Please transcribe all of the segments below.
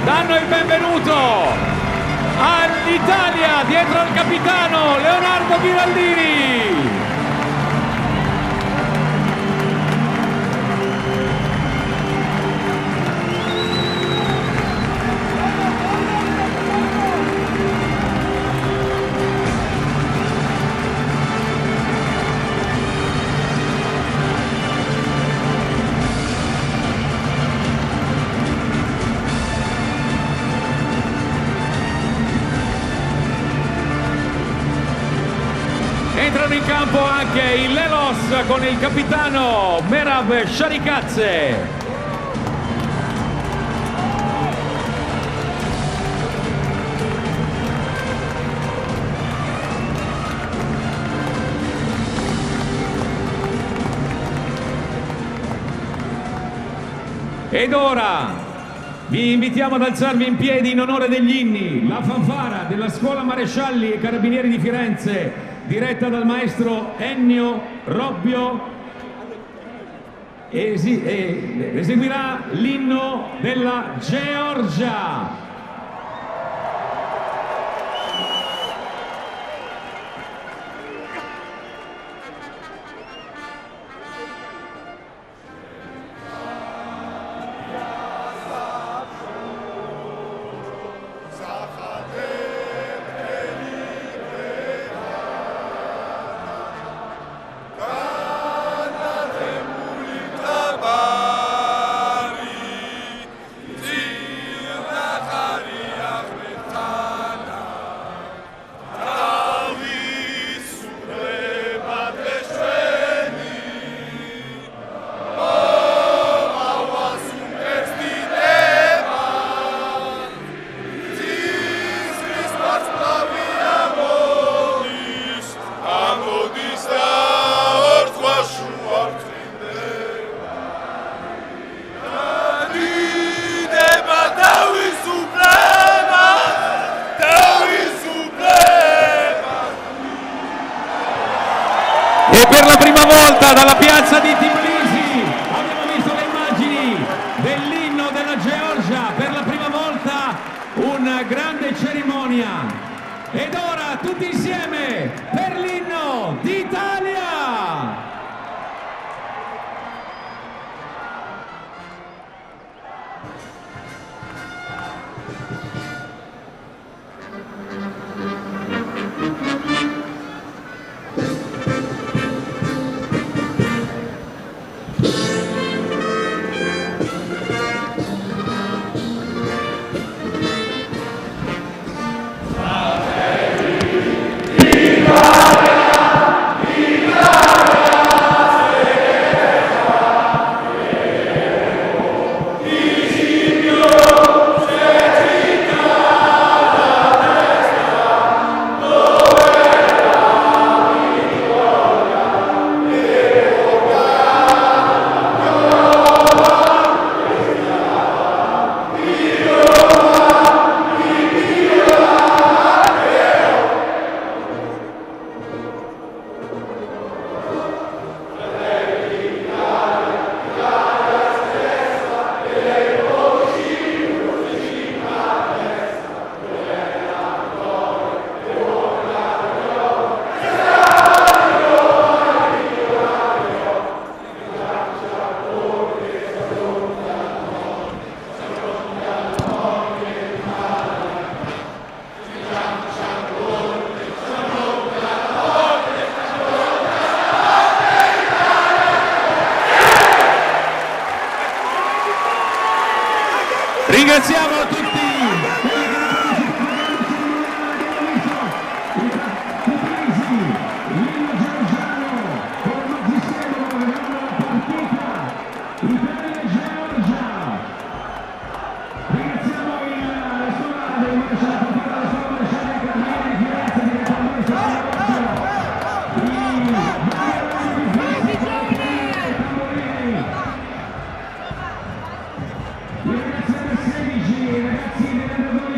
danno il benvenuto all'Italia dietro al capitano Leonardo Ghiraldini. Entrano in campo anche i Lelos con il capitano Merab Sharikadze. Ed ora vi invitiamo ad alzarvi in piedi in onore degli inni, la fanfara della Scuola Marescialli e Carabinieri di Firenze, diretta dal maestro Ennio Robbio, eseguirà l'inno della Georgia. E per la prima volta dalla piazza di Tbilisi abbiamo visto le immagini dell'inno della Georgia, per la prima volta una grande cerimonia. Ed ora tutti insieme per l'inno d'Italia! Ringraziamo tutti ragazzi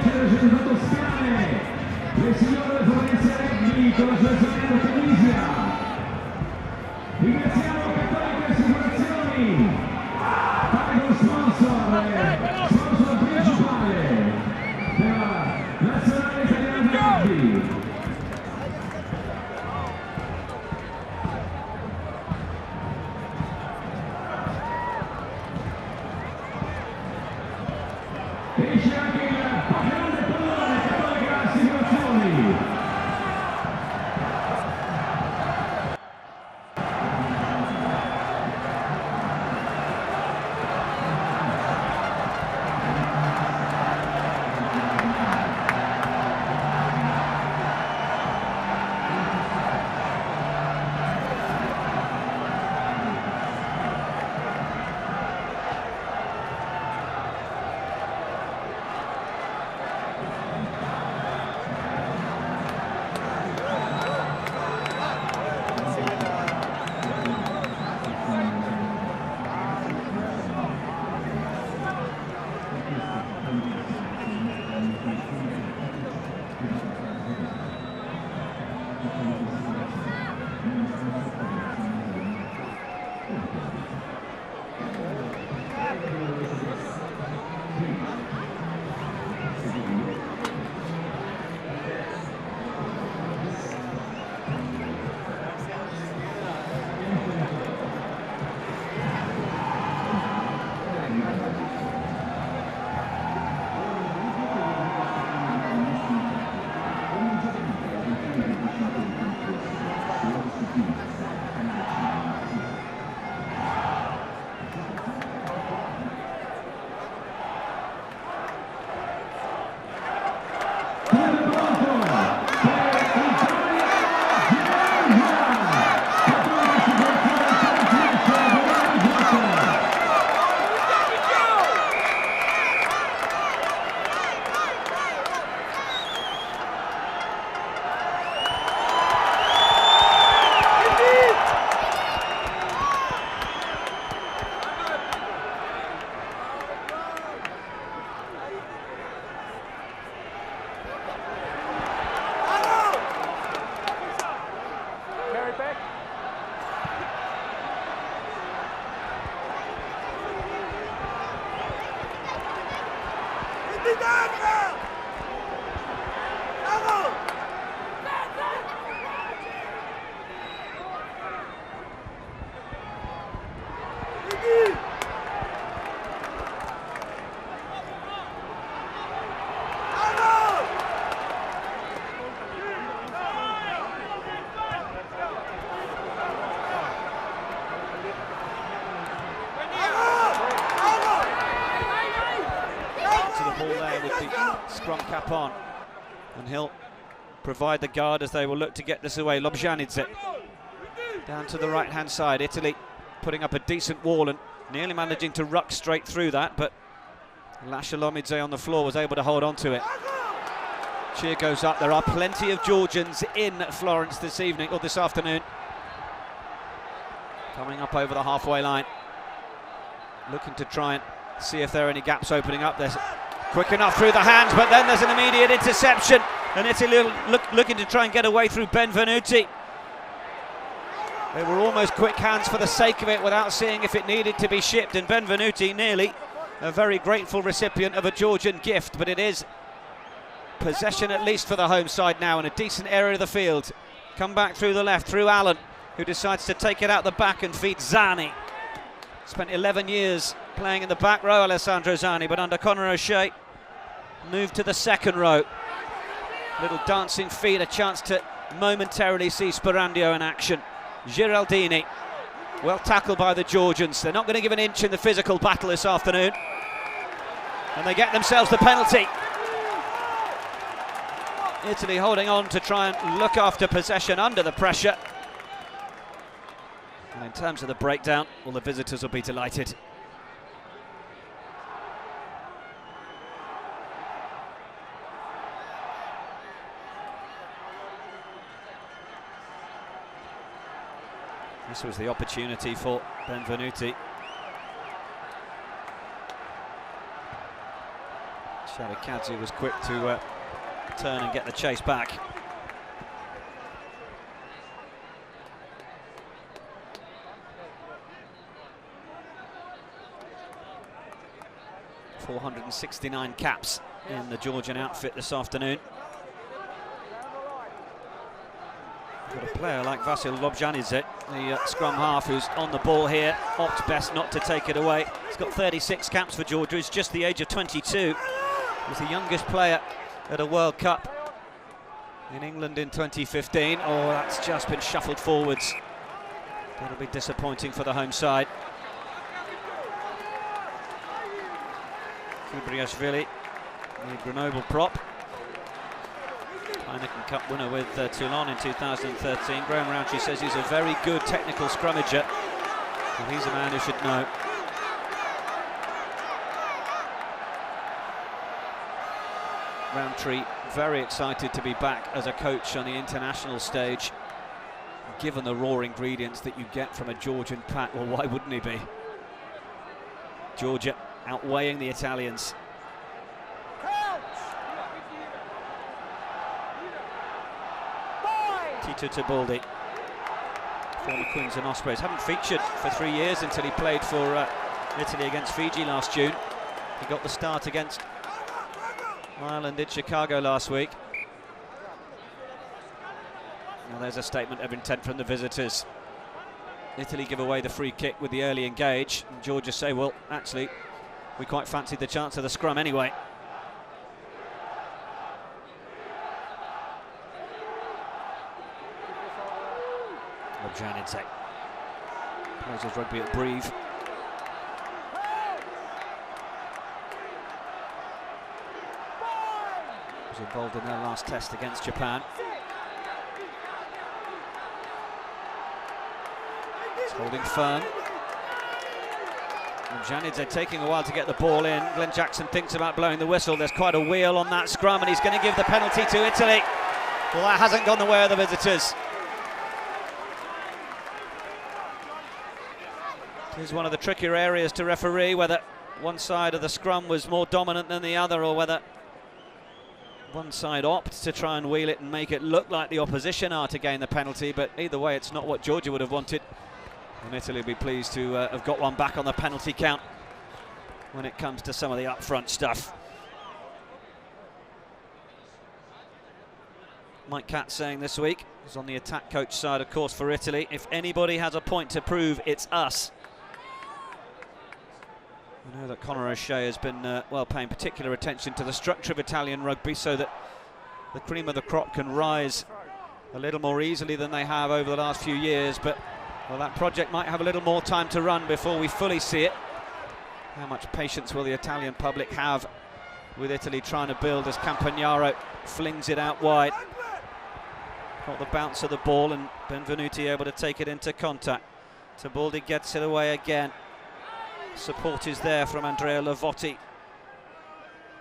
Scrum cap on, and he'll provide the guard as they will look to get this away. Lobjanidze down to the right hand side. Italy putting up a decent wall and nearly managing to ruck straight through that, but Lashalomidze on the floor was able to hold on to it. Cheer goes up. There are plenty of Georgians in Florence this evening or this afternoon, coming up over the halfway line, looking to try and see if there are any gaps opening up. There's quick enough through the hands, but then there's an immediate interception, and Italy looking to try and get away through Benvenuti. They were almost quick hands for the sake of it without seeing if it needed to be shipped, and Benvenuti nearly a very grateful recipient of a Georgian gift, but it is possession at least for the home side now in a decent area of the field. Come back through the left, through Allen, who decides to take it out the back and feed Zani. Spent 11 years playing in the back row, Alessandro Zani, but under Conor O'Shea moved to the second row. Little dancing feet, a chance to momentarily see Sperandio in action. Giraldini, well tackled by the Georgians. They're not going to give an inch in the physical battle this afternoon, and they get themselves the penalty. Italy holding on to try and look after possession under the pressure. And in terms of the breakdown, well, the visitors will be delighted. This was the opportunity for Benvenuti. Shadikadze was quick to turn and get the chase back. .469 caps in the Georgian outfit this afternoon. Got a player like Vasil Lobjanidze, the scrum half, who's on the ball here, opts best not to take it away. He's got 36 caps for Georgia. He's just the age of 22. He's the youngest player at a World Cup in England in 2015. Oh, that's just been shuffled forwards. That'll be disappointing for the home side. Kubriashvili, the Grenoble prop. Heineken Cup winner with Toulon in 2013. Graham Rowntree says he's a very good technical scrummager, and he's a man who should know. Rowntree very excited to be back as a coach on the international stage. Given the raw ingredients that you get from a Georgian pack, well, why wouldn't he be? Georgia outweighing the Italians. Tito Tibaldi, former Queens and Ospreys, haven't featured for 3 years until he played for Italy against Fiji last June. He got the start against Ireland in Chicago last week. Now there's a statement of intent from the visitors. Italy give away the free kick with the early engage, and Georgia say, well, actually, we quite fancied the chance of the scrum anyway. Lobjanidze plays his rugby at Brive. Was involved in their last test against Japan. It's holding firm. Lobjanidze taking a while to get the ball in. Glenn Jackson thinks about blowing the whistle. There's quite a wheel on that scrum, and he's going to give the penalty to Italy. Well, that hasn't gone the way of the visitors. This is one of the trickier areas to referee, whether one side of the scrum was more dominant than the other, or whether one side opts to try and wheel it and make it look like the opposition are to gain the penalty. But either way, it's not what Georgia would have wanted, and Italy will be pleased to have got one back on the penalty count when it comes to some of the upfront stuff. Mike Catt saying this week. He's on the attack coach side, of course, for Italy. If anybody has a point to prove, it's us. I know that Conor O'Shea has been paying particular attention to the structure of Italian rugby so that the cream of the crop can rise a little more easily than they have over the last few years, but well, that project might have a little more time to run before we fully see it. How much patience will the Italian public have with Italy trying to build as Campagnaro flings it out wide? Got the bounce of the ball and Benvenuti able to take it into contact. Tibaldi gets it away again. Support is there from Andrea Lavotti.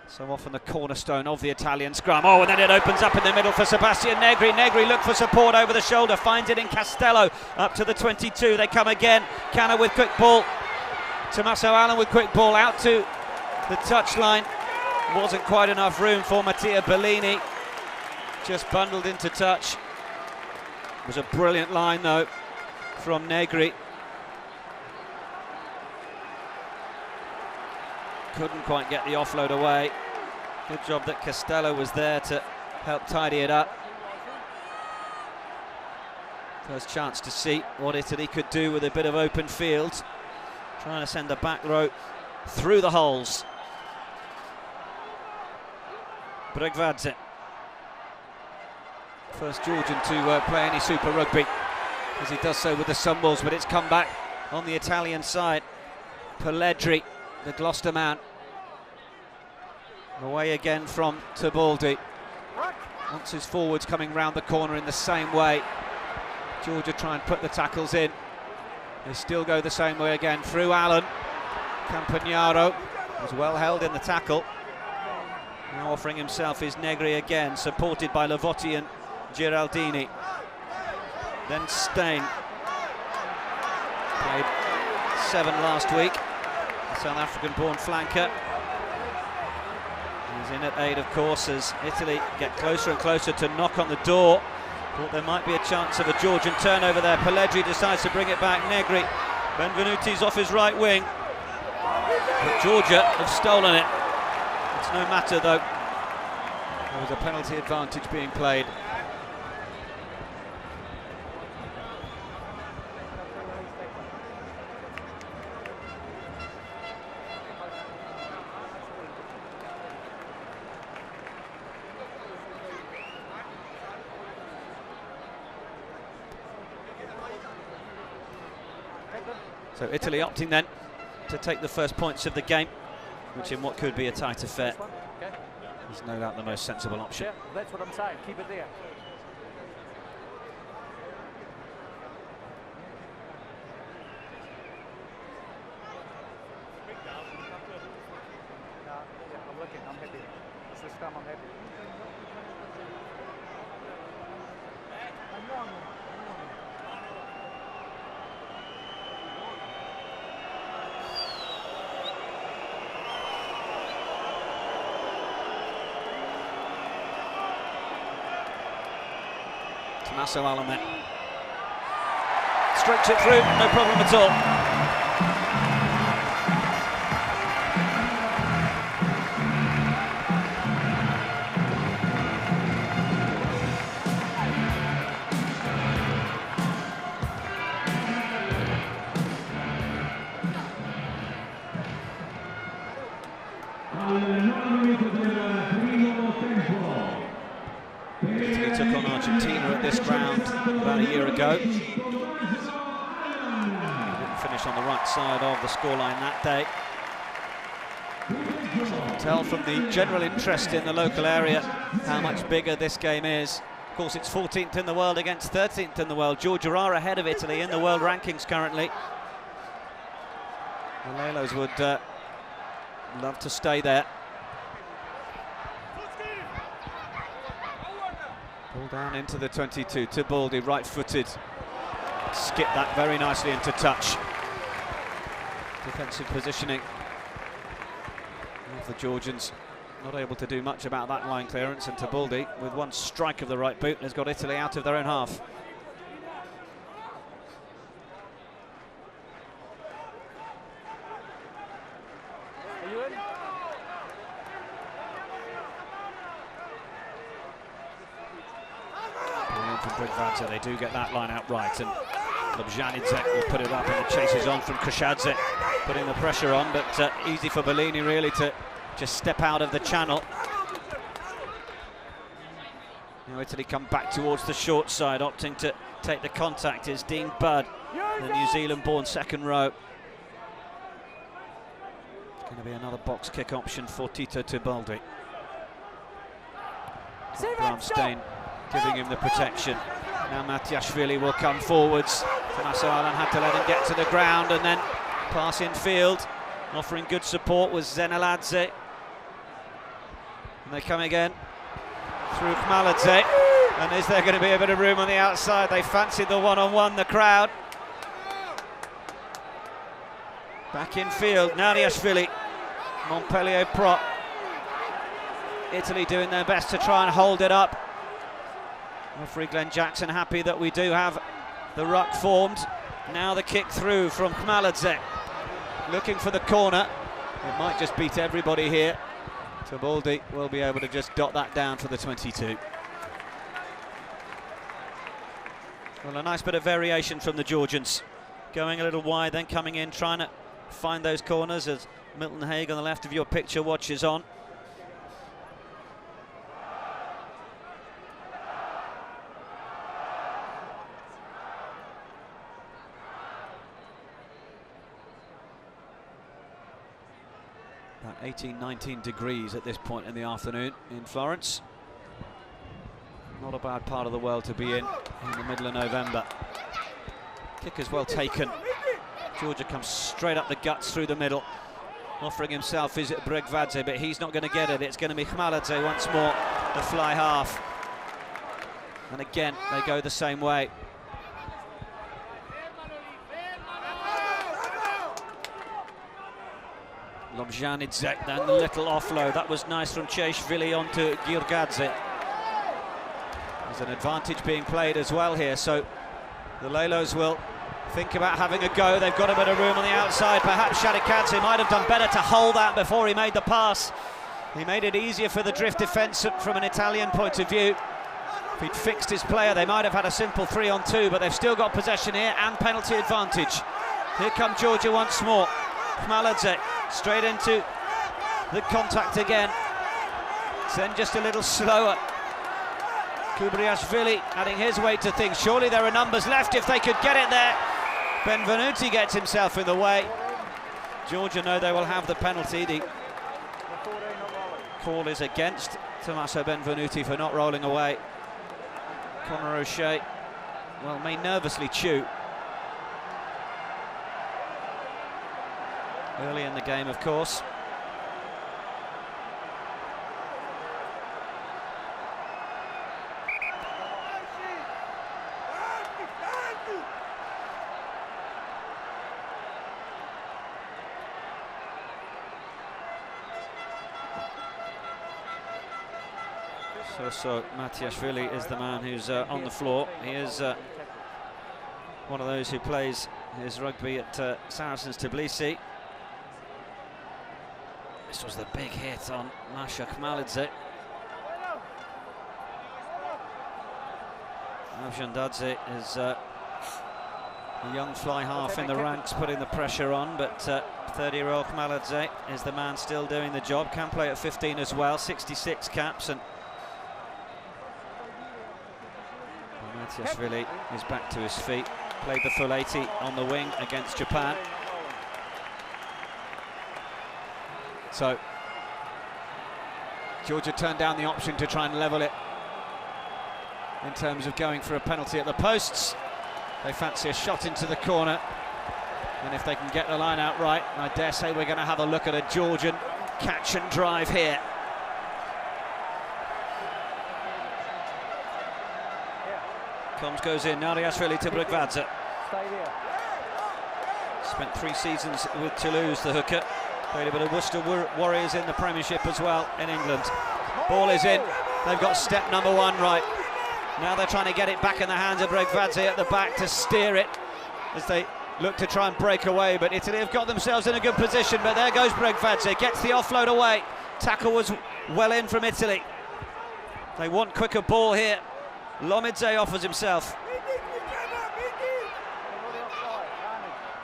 So often the cornerstone of the Italian scrum. Oh, and then it opens up in the middle for Sebastian Negri. Negri look for support over the shoulder, finds it in Castello, up to the 22. They come again. Canna with quick ball. Tommaso Allen with quick ball out to the touchline. Wasn't quite enough room for Mattia Bellini. Just bundled into touch. It was a brilliant line though from Negri. Couldn't quite get the offload away. Good job that Castello was there to help tidy it up. First chance to see what Italy could do with a bit of open field. Trying to send the back row through the holes. Bregvadze. First Georgian to play any Super Rugby, as he does so with the Sunwolves, but it's come back on the Italian side. Pelledri, the Gloucester man. Away again from Tibaldi. Wants his forwards coming round the corner in the same way. Georgia try and put the tackles in. They still go the same way again through Allen. Campagnaro was well held in the tackle. Now offering himself is Negri again, supported by Lavotti and Giraldini. Then Stein. Played 7 last week. The South African-born flanker. He's in at 8, of course, as Italy get closer and closer to knock on the door. Thought there might be a chance of a Georgian turnover there. Pelledri decides to bring it back. Negri. Benvenuti's off his right wing. But Georgia have stolen it. It's no matter though. There was a penalty advantage being played. So Italy opting then to take the first points of the game, which in what could be a tight affair is no doubt the most sensible option. Yeah, that's what I'm saying, keep it there. I'm looking, I'm happy. This time I'm happy. Tommaso Allen then. Strokes it through, no problem at all. Italy took on Argentina at this ground about a year ago. Didn't finish on the right side of the scoreline that day. So you can tell from the general interest in the local area how much bigger this game is. Of course, it's 14th in the world against 13th in the world. Georgia are ahead of Italy in the world rankings currently. The Lelos would love to stay there. Ball down into the 22, Tibaldi, right-footed. Skip that very nicely into touch. Defensive positioning of the Georgians. Not able to do much about that line clearance, and Tibaldi, with one strike of the right boot, has got Italy out of their own half. from Brigvadze. They do get that line out right, and Lobjanidze will put it up, and it chases on from Kushadze, putting the pressure on, but easy for Bellini really to just step out of the channel. Now Italy come back towards the short side, opting to take the contact is Dean Budd, the New Zealand-born second row. It's going to be another box kick option for Tito Tibaldi. Bramstein giving him the protection. Now Matiashvili will come forwards. Tommaso Allan had to let him get to the ground, and then pass in field. Offering good support was Zeneladze. And they come again through Khmaladze. And is there going to be a bit of room on the outside? They fancied the one-on-one, the crowd. Back in field, Nariashvili, Montpellier prop. Italy doing their best to try and hold it up. Referee Glenn Jackson happy that we do have the ruck formed. Now the kick through from Khmaladze. Looking for the corner. It might just beat everybody here. Tibaldi will be able to just dot that down for the 22. Well, a nice bit of variation from the Georgians. Going a little wide, then coming in, trying to find those corners as Milton Haig on the left of your picture watches on. About 18, 19 degrees at this point in the afternoon in Florence. Not a bad part of the world to be in the middle of November. Kick is well taken. Georgia comes straight up the guts through the middle. Offering himself is Brigvadze, but he's not going to get it. It's going to be Khmaladze once more, the fly half. And again, they go the same way. Lobjanidze, then the little offload. That was nice from Cheshvili onto Girgadze. There's an advantage being played as well here, so the Lelos will think about having a go. They've got a bit of room on the outside. Perhaps Shadikadze might have done better to hold that before he made the pass. He made it easier for the drift defence from an Italian point of view. If he'd fixed his player, they might have had a simple 3-on-2, but they've still got possession here and penalty advantage. Here come Georgia once more. Khmaladze straight into the contact again. Then just a little slower. Kubriashvili adding his weight to things. Surely there are numbers left if they could get it there. Benvenuti gets himself in the way. Georgia know they will have the penalty. The call is against Tommaso Benvenuti for not rolling away. Conor O'Shea, well, may nervously chew. Early in the game, of course. So Matiashvili is the man who's on the floor. He is one of those who plays his rugby at Saracens Tbilisi. This was the big hit on Masha Khmaladze. Avjandadze is a young fly half in the ranks, putting the pressure on, but 30-year-old Khmaladze is the man still doing the job. Can play at 15 as well, 66 caps, and Matiashvili is back to his feet. Played the full 80 on the wing against Japan. So Georgia turned down the option to try and level it in terms of going for a penalty at the posts. They fancy a shot into the corner, and if they can get the line out right, I dare say we're going to have a look at a Georgian catch and drive here. Combs goes in, Nariashvili to Brigvadze. Spent 3 seasons with Toulouse, the hooker. Played a bit of Worcester Warriors in the Premiership as well in England. Ball is in. They've got step number 1 right. Now they're trying to get it back in the hands of Brigvadze at the back to steer it as they look to try and break away. But Italy have got themselves in a good position. But there goes Brigvadze, gets the offload away. Tackle was well in from Italy. They want quicker ball here. Lomidze offers himself.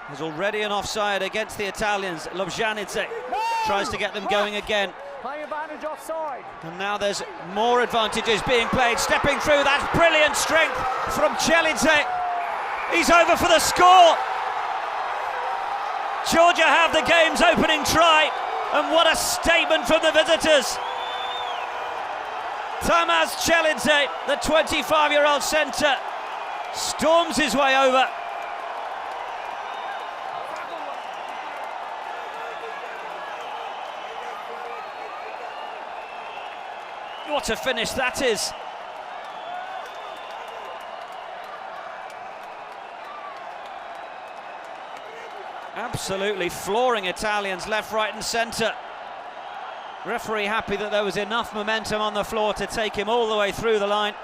There's already an offside against the Italians. Lobjanidze tries to get them going again. Play advantage offside. And now there's more advantages being played. Stepping through, that's brilliant strength from Chelidze. He's over for the score. Georgia have the game's opening try, and what a statement from the visitors. Tamás Chelidze, the 25-year-old centre, storms his way over. What a finish that is. Absolutely flooring Italians left, right and centre. Referee happy that there was enough momentum on the floor to take him all the way through the line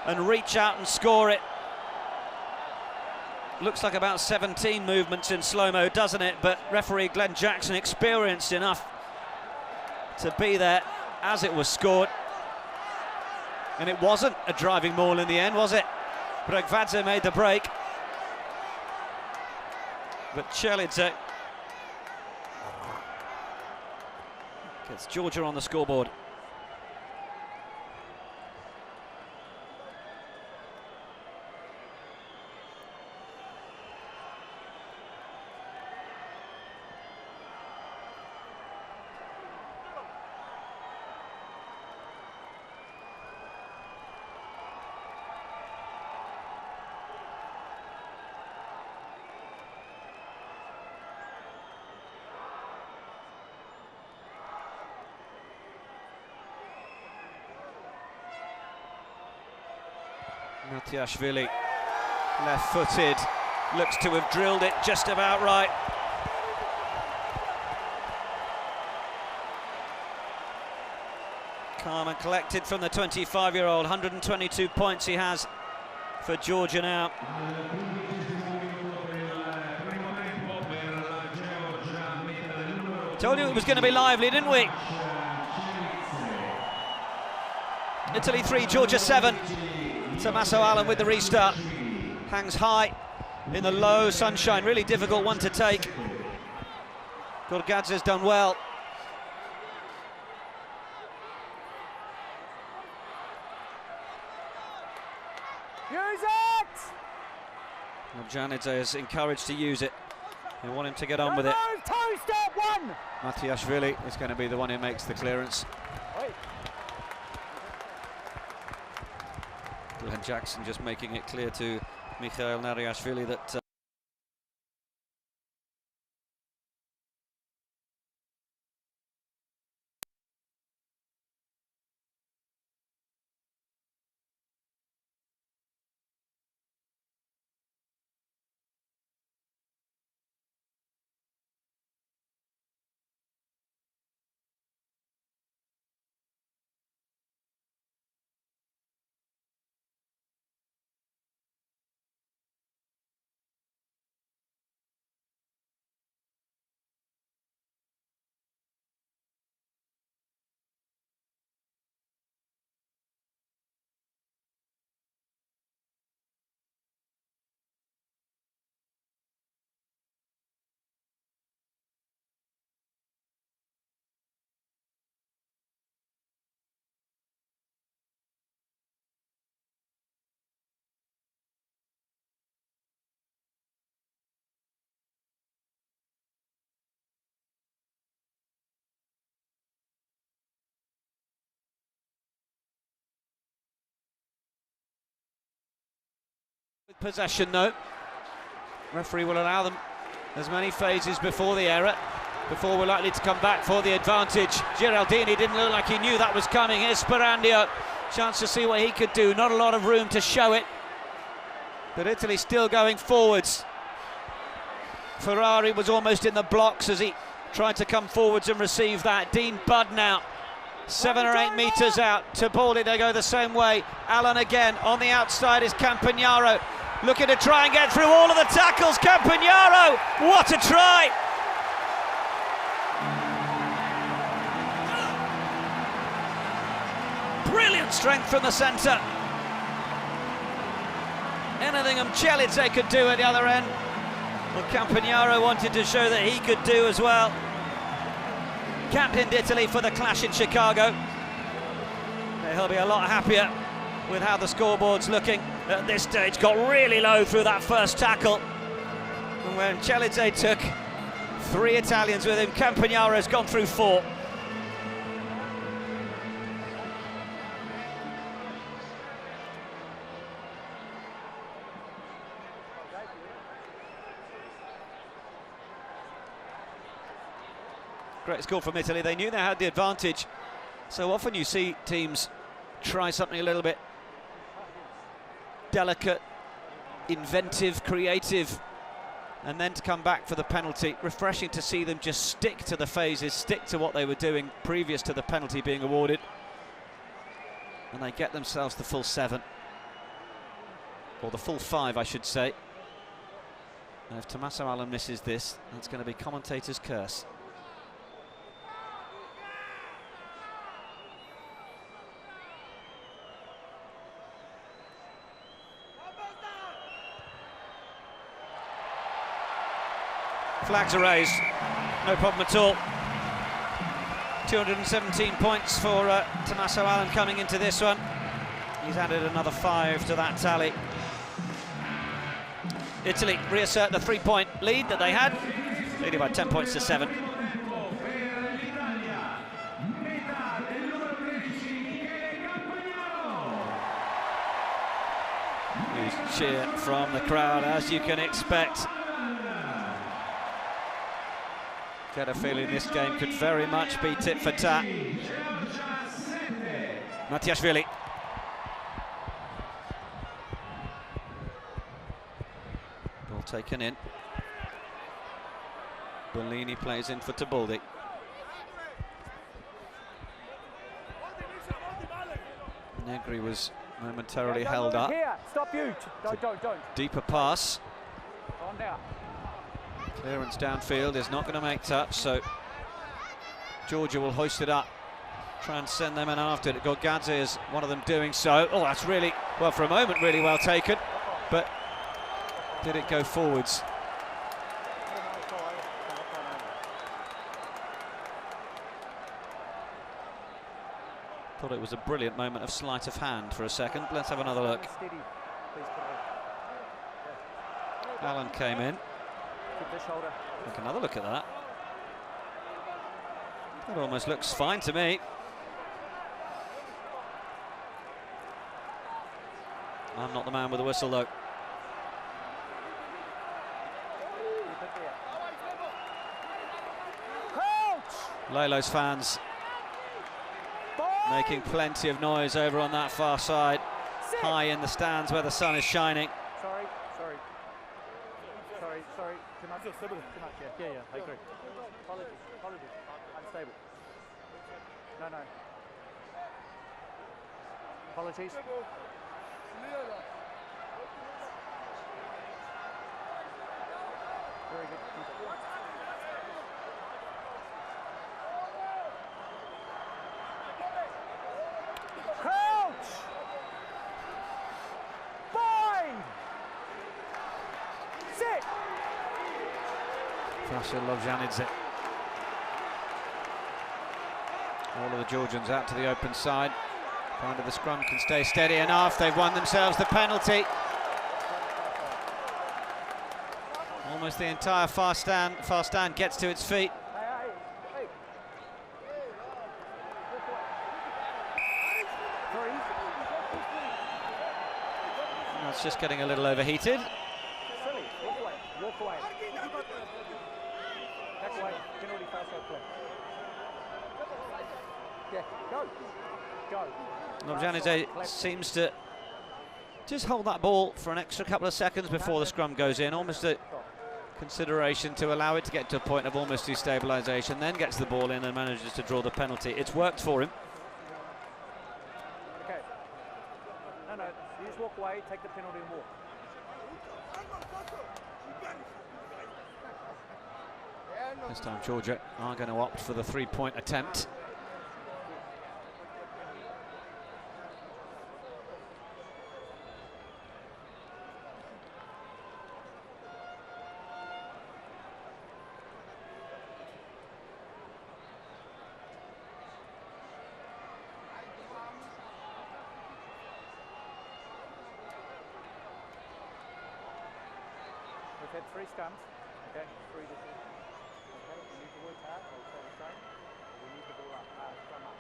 and reach out and score it. Looks like about 17 movements in slow-mo, doesn't it? But referee Glenn Jackson experienced enough to be there as it was scored. And it wasn't a driving maul in the end, was it? Bregvadze made the break. But Chelidze gets Georgia on the scoreboard. Matiashvili, left-footed, looks to have drilled it just about right. Calm and collected from the 25-year-old, 122 points he has for Georgia now. Told you it was going to be lively, didn't we? Italy 3, Georgia 7. Tommaso Allen with the restart. Hangs high in the low sunshine. Really difficult one to take. Gorgadze's done well. Use it! Lobjanidze is encouraged to use it. They want him to get on with it. Two-step one! Matiashvili is going to be the one who makes the clearance. Wait. Glenn Jackson just making it clear to Mikhail Nariashvili that with possession though. Referee will allow them as many phases before the error, before we're likely to come back for the advantage. Giraldini didn't look like he knew that was coming. Here's Sperandio, chance to see what he could do. Not a lot of room to show it, but Italy still going forwards. Ferrari was almost in the blocks as he tried to come forwards and receive that. Dean Budd now 7 or 8 metres out. To Baldy, they go the same way. Allen again. On the outside is Campagnaro, looking to try and get through all of the tackles. Campagnaro, what a try! Brilliant strength from the centre. anything Mchelidze could do at the other end, well, Campagnaro wanted to show that he could do as well. Captained Italy for the clash in Chicago. He'll be a lot happier with how the scoreboard's looking at this stage. Got really low through that first tackle. And when Mchelidze took 3 Italians with him, Campagnaro's gone through 4. Great score from Italy. They knew they had the advantage. So often you see teams try something a little bit delicate, inventive, creative, and then to come back for the penalty. Refreshing to see them just stick to the phases, stick to what they were doing previous to the penalty being awarded. And they get themselves the full 7. Or the full 5, I should say. And if Tommaso Allen misses this, that's going to be commentator's curse. Flags are raised, no problem at all. 217 points for Tommaso Allen coming into this one. He's added another 5 to that tally. Italy reassert the 3-point lead that they had, leading by 10 points to 7. Huge cheer from the crowd, as you can expect. Get a feeling this game could very much be tit for tat. Mattiashvili. Ball taken in. Bellini plays in for Tibaldi. Negri was momentarily held up. Here. Stop you. Don't. Deeper pass. On now. Clearance downfield is not going to make touch, so Georgia will hoist it up, try and send them in after it. Gorgadze is one of them doing so. Oh, that's really, well, for a moment, really well taken, but did it go forwards? Thought it was a brilliant moment of sleight of hand for a second. Let's have another look. Allen came in. Take another look at that. That almost looks fine to me. I'm not the man with the whistle though. Lelo's fans making plenty of noise over on that far side, high in the stands where the sun is shining. Sorry. Too much, yeah, I agree. Apologies. Unstable. No. Apologies. Very good. Crouch! Bind! Sit! Vasil Lovjanidze. All of the Georgians out to the open side. Find the scrum can stay steady enough. They've won themselves the penalty. Almost the entire far stand gets to its feet. That's just getting a little overheated. Walk away. Back away. Penalty, fast out play. Yeah, go. Lovjanidze seems to just hold that ball for an extra couple of seconds before the scrum goes in, almost a consideration to allow it to get to a point of almost destabilisation, then gets the ball in and manages to draw the penalty. It's worked for him. Okay. No, you just walk away, take the penalty and walk. This time Georgia are going to opt for the 3-point attempt. You've had 3 scums. Okay, 3 dishes. Okay, you need to work hard. I'll say the same. We need the ball up. Scrum up.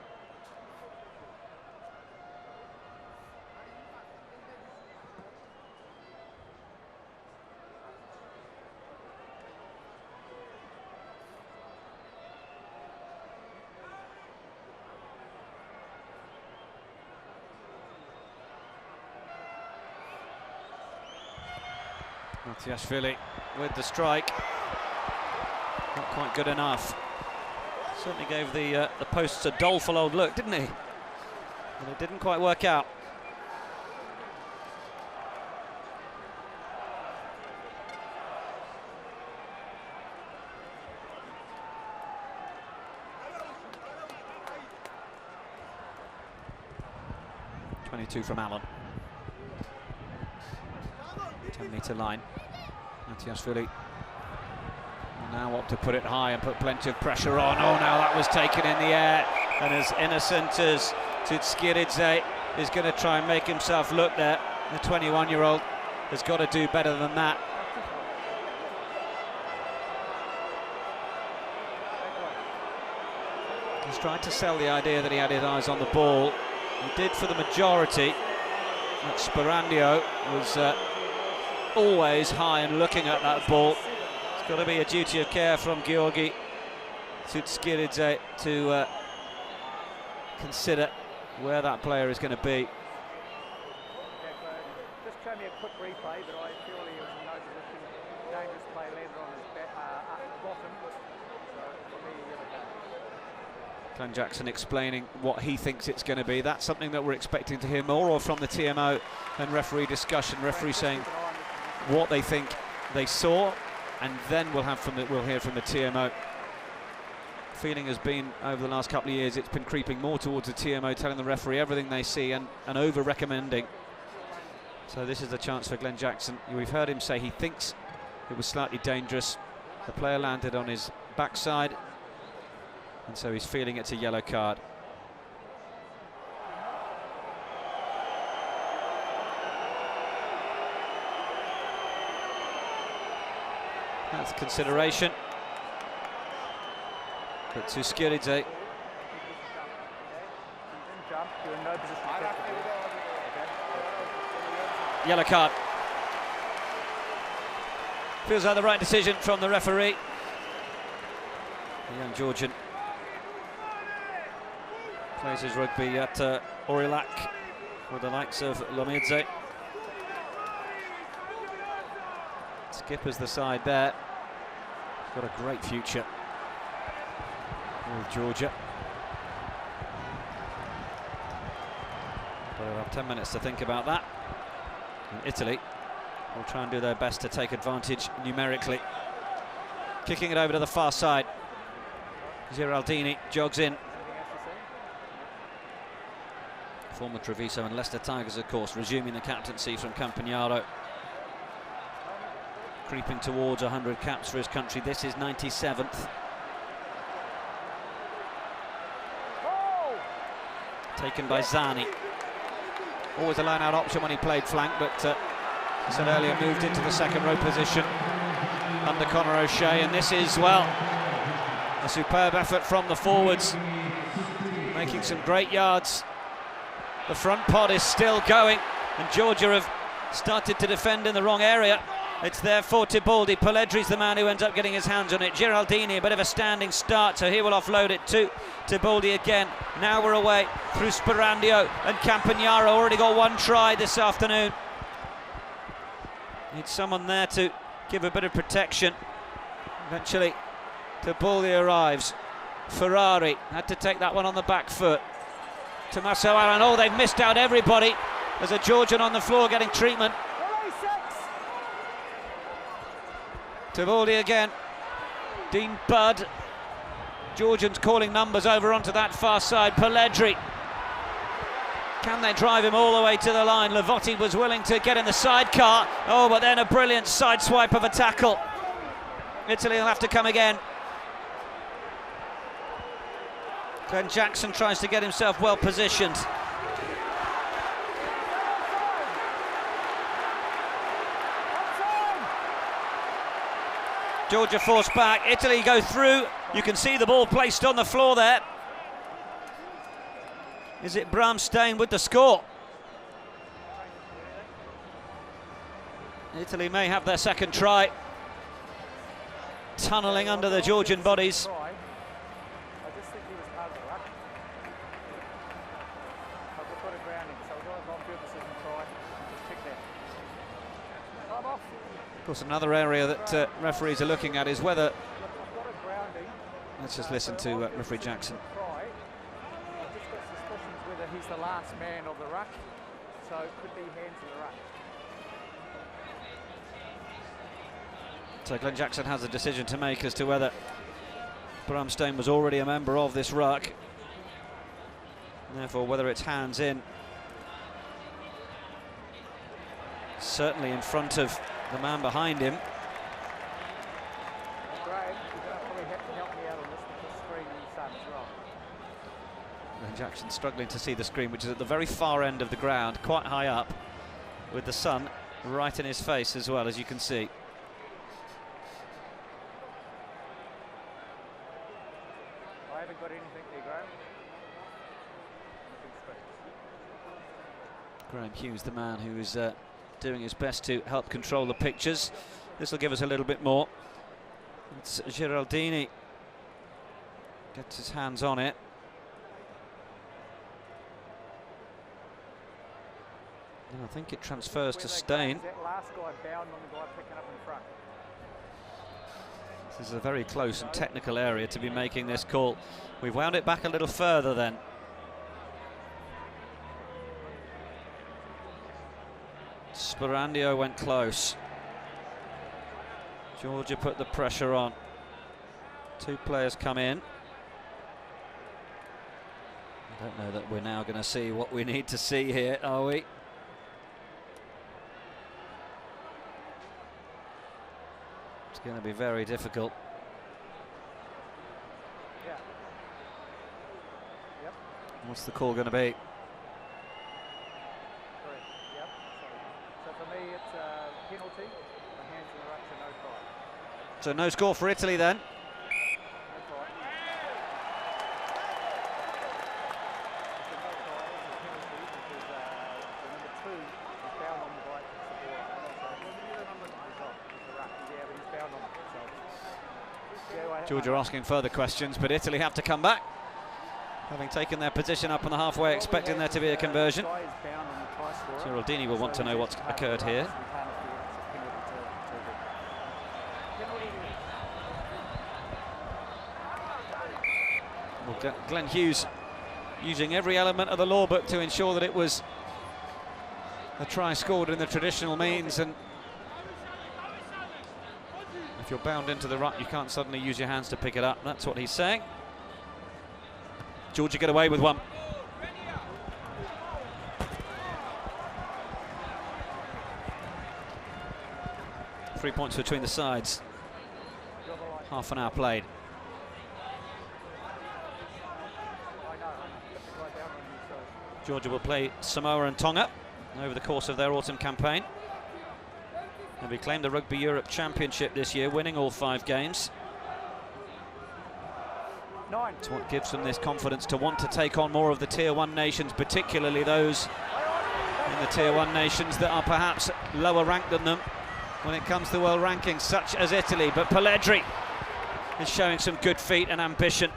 Matiashvili with the strike, not quite good enough. Certainly gave the posts a doleful old look, didn't he? But it didn't quite work out. .22 from Allen. 10-metre line. Matiashvili now opt to put it high and put plenty of pressure on. Oh, now that was taken in the air, and as innocent as Tsutsiridze is going to try and make himself look there, the 21-year-old has got to do better than that. He's tried to sell the idea that he had his eyes on the ball. He did for the majority. That Sperandio was always high and looking at that ball. It's got to be a duty of care from Georgi Tsutsiridze to consider where that player is going to be. Just show me a quick replay, but I feel he was in no position. Dangerous play landed on his bottom. So for me, Glenn Jackson explaining what he thinks it's going to be. That's something that we're expecting to hear more of from the TMO and referee discussion. Referee saying what they think they saw, and then we'll hear from the TMO. Feeling has been over the last couple of years, it's been creeping more towards the TMO, telling the referee everything they see and over recommending. So this is the chance for Glenn Jackson. We've heard him say he thinks it was slightly dangerous. The player landed on his backside, and so he's feeling it's a yellow card. That's consideration. But Tsutsiridze. Yellow card. Feels like the right decision from the referee. The young Georgian plays his rugby at Aurillac with the likes of Lomidze. Skippers the side there. Got a great future with Georgia. But we'll have 10 minutes to think about that. And Italy will try and do their best to take advantage numerically. Kicking it over to the far side. Giraldini jogs in. Former Treviso and Leicester Tigers, of course, resuming the captaincy from Campagnaro. Creeping towards 100 caps for his country. This is 97th. Taken by Zani. Always a line-out option when he played flank, but as I said earlier, moved into the second row position under Conor O'Shea, and this is, well, a superb effort from the forwards, making some great yards. The front pod is still going, and Georgia have started to defend in the wrong area. It's there for Tibaldi. Pelledri's the man who ends up getting his hands on it. Giraldini, a bit of a standing start, so he will offload it to Tibaldi again. Now we're away through Sperandio, and Campagnaro already got one try this afternoon. Needs someone there to give a bit of protection. Eventually, Tibaldi arrives. Ferrari had to take that one on the back foot. Tommaso Aran, oh, they've missed out everybody. There's a Georgian on the floor getting treatment. Tibaldi again. Dean Budd. Georgians calling numbers over onto that far side. Pelledri. Can they drive him all the way to the line? Lavotti was willing to get in the sidecar. Oh, but then a brilliant side swipe of a tackle. Italy will have to come again. Glenn Jackson tries to get himself well positioned. Georgia forced back, Italy go through. You can see the ball placed on the floor there. Is it Bramstein with the score? Italy may have their second try. Tunnelling under the Georgian bodies. I just think he was part of the ruck. I've got a grounding, so we've got a on-field decision try. Just pick that. Time off. Of course, another area that referees are looking at is whether... I've got a grounding. Let's just listen to referee Jackson. Try. I've just got suspicions whether he's the last man of the ruck, so it could be hands in the ruck. So Glenn Jackson has a decision to make as to whether Bramstein was already a member of this ruck, and therefore whether it's hands in. Certainly in front of the man behind him. Graham, you're going to probably have to help me out on this with the screen and the sun as well. Glenn Jackson struggling to see the screen, which is at the very far end of the ground, quite high up, with the sun right in his face as well, as you can see. I haven't got anything there, Graham. Graham Hughes, the man who is doing his best to help control the pictures. This will give us a little bit more. It's Giraldini gets his hands on it. And I think it transfers to Stein. That last guy bound on the guy picking up in front. This is a very close and technical area to be making this call. We've wound it back a little further then. Sporandio went close. Georgia put the pressure on. Two players come in. I don't know that we're now going to see what we need to see here, are we? It's going to be very difficult. Yeah. Yep. What's the call going to be? Correct. Yep. So for me, it's a penalty. The hands in the ruck, so no try. So no score for Italy then. No try. It's a no try. It's a penalty because the number 2 is bound on the right. Georgia asking further questions, but Italy have to come back, having taken their position up on the halfway, expecting there to be a conversion. Giraldini will want to know what's occurred here. Well, Glenn Hughes using every element of the law book to ensure that it was a try scored in the traditional means, and if you're bound into the ruck, you can't suddenly use your hands to pick it up. That's what he's saying. Georgia get away with one. Three points between the sides. Half an hour played. Georgia will play Samoa and Tonga over the course of their autumn campaign. And we claimed the Rugby Europe Championship this year, winning all 5 games. It's what gives them this confidence to want to take on more of the Tier 1 nations, particularly those in the Tier 1 nations that are perhaps lower ranked than them when it comes to world rankings, such as Italy. But Pelledri is showing some good feet and ambition.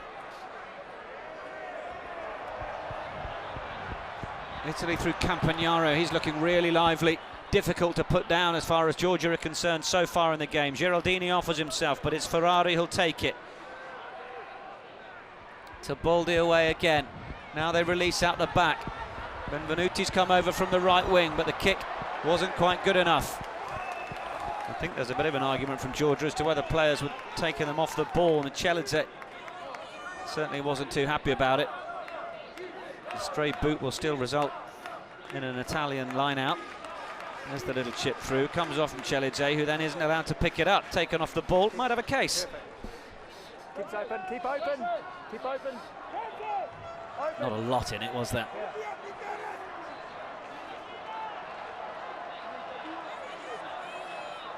Italy through Campagnaro, he's looking really lively. Difficult to put down as far as Georgia are concerned so far in the game. Giraldini offers himself, but it's Ferrari who'll take it. Taboldi away again. Now they release out the back. Benvenuti's come over from the right wing, but the kick wasn't quite good enough. I think there's a bit of an argument from Georgia as to whether players were taking them off the ball, and Chelidze certainly wasn't too happy about it. The stray boot will still result in an Italian line-out. There's the little chip through, comes off from Chelidze, who then isn't allowed to pick it up. Taken off the ball, might have a case. Keeps open, keep open, keep open. Not a lot in it, was there?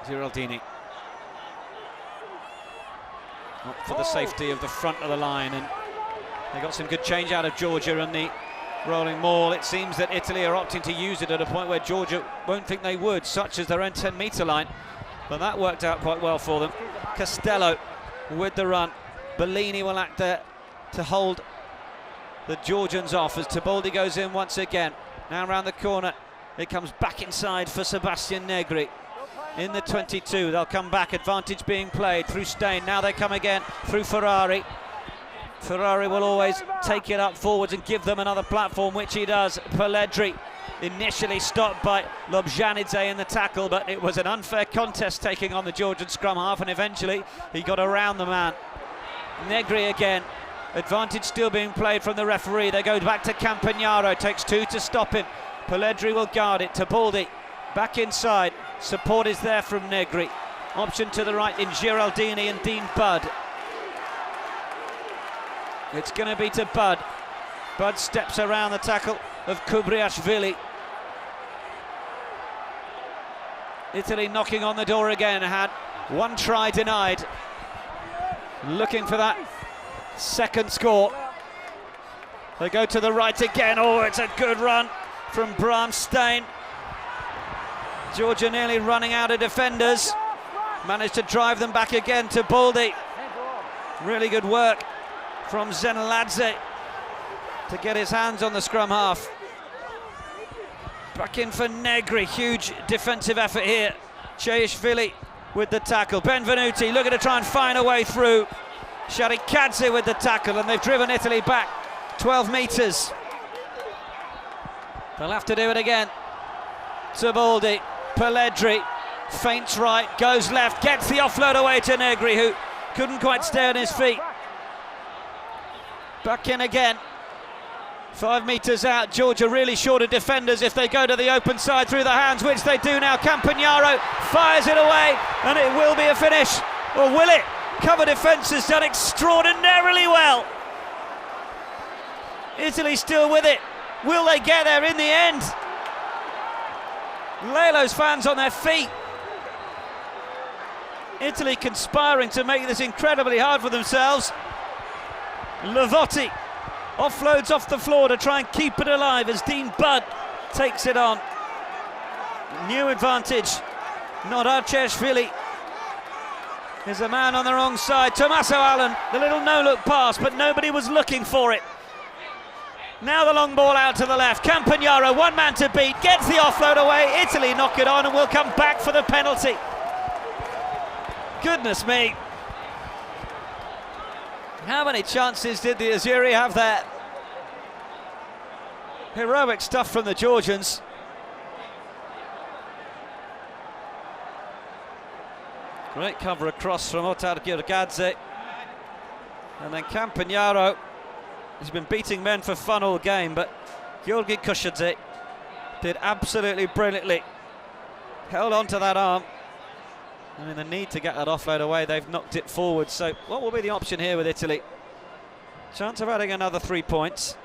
Giraldini. Not for the safety of the front of the line, and they got some good change out of Georgia and the rolling maul. It seems that Italy are opting to use it at a point where Georgia won't think they would, such as their own 10-metre line, but that worked out quite well for them. Costello with the run. Bellini will act there to hold the Georgians off as Tiboldi goes in once again. Now around the corner, it comes back inside for Sebastian Negri. In the 22, they'll come back, advantage being played through Stein. Now they come again through Ferrari. Ferrari will always take it up forwards and give them another platform, which he does. Pelledri initially stopped by Lobjanidze in the tackle, but it was an unfair contest taking on the Georgian scrum half, and eventually he got around the man. Negri again, advantage still being played from the referee. They go back to Campagnaro, takes two to stop him. Pelledri will guard it. Tiboldi back inside, support is there from Negri. Option to the right in Giraldini and Dean Budd. It's going to be to Budd. Budd steps around the tackle of Kubriashvili. Italy knocking on the door again, had one try denied. Looking for that second score. They go to the right again. Oh, it's a good run from Bram Stein. Georgia nearly running out of defenders. Managed to drive them back again to Baldi. Really good work from Zeneladze to get his hands on the scrum half. Back in for Negri, huge defensive effort here. Ceishvili with the tackle. Benvenuti looking to try and find a way through. Sharikadze with the tackle, and they've driven Italy back 12 metres. They'll have to do it again. Tiboldi, Pelledri, feints right, goes left, gets the offload away to Negri, who couldn't quite stay on his feet. Back in again. 5 metres out. Georgia really short of defenders if they go to the open side through the hands, which they do now. Campagnaro fires it away, and it will be a finish. Or will it? Cover defence has done extraordinarily well. Italy still with it. Will they get there in the end? Lelo's fans on their feet. Italy conspiring to make this incredibly hard for themselves. Lavotti offloads off the floor to try and keep it alive as Dean Budd takes it on. New advantage. Not Archeshvili. There's a man on the wrong side. Tommaso Allen, the little no-look pass, but nobody was looking for it. Now the long ball out to the left. Campagnaro, one man to beat, gets the offload away. Italy knock it on and will come back for the penalty. Goodness me. How many chances did the Azzurri have there? Heroic stuff from the Georgians. Great cover across from Otar Girgadze. And then Campagnaro, he's been beating men for fun all game, but Georgi Kushadze did absolutely brilliantly. Held on to that arm. And in the need to get that offload away, they've knocked it forward. So what will be the option here with Italy? Chance of adding another 3 points.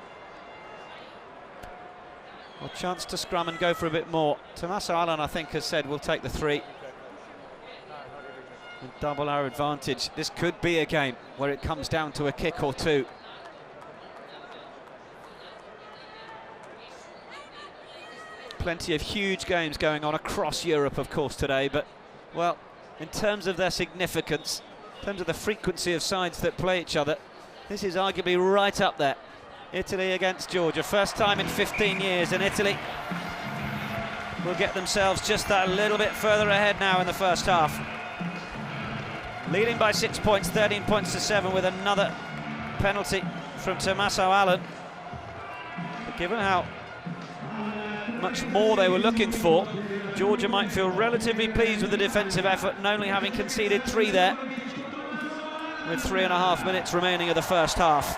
Or chance to scrum and go for a bit more. Tommaso Allen, I think, has said we'll take the 3. And double our advantage. This could be a game where it comes down to a kick or two. Plenty of huge games going on across Europe, of course, today, but, well, in terms of their significance, in terms of the frequency of sides that play each other, this is arguably right up there. Italy against Georgia, first time in 15 years, and Italy will get themselves just that little bit further ahead now in the first half. Leading by 6 points, 13 points to 7, with another penalty from Tommaso Allen. But given how much more they were looking for, Georgia might feel relatively pleased with the defensive effort, and only having conceded 3 there, with 3.5 minutes remaining of the first half.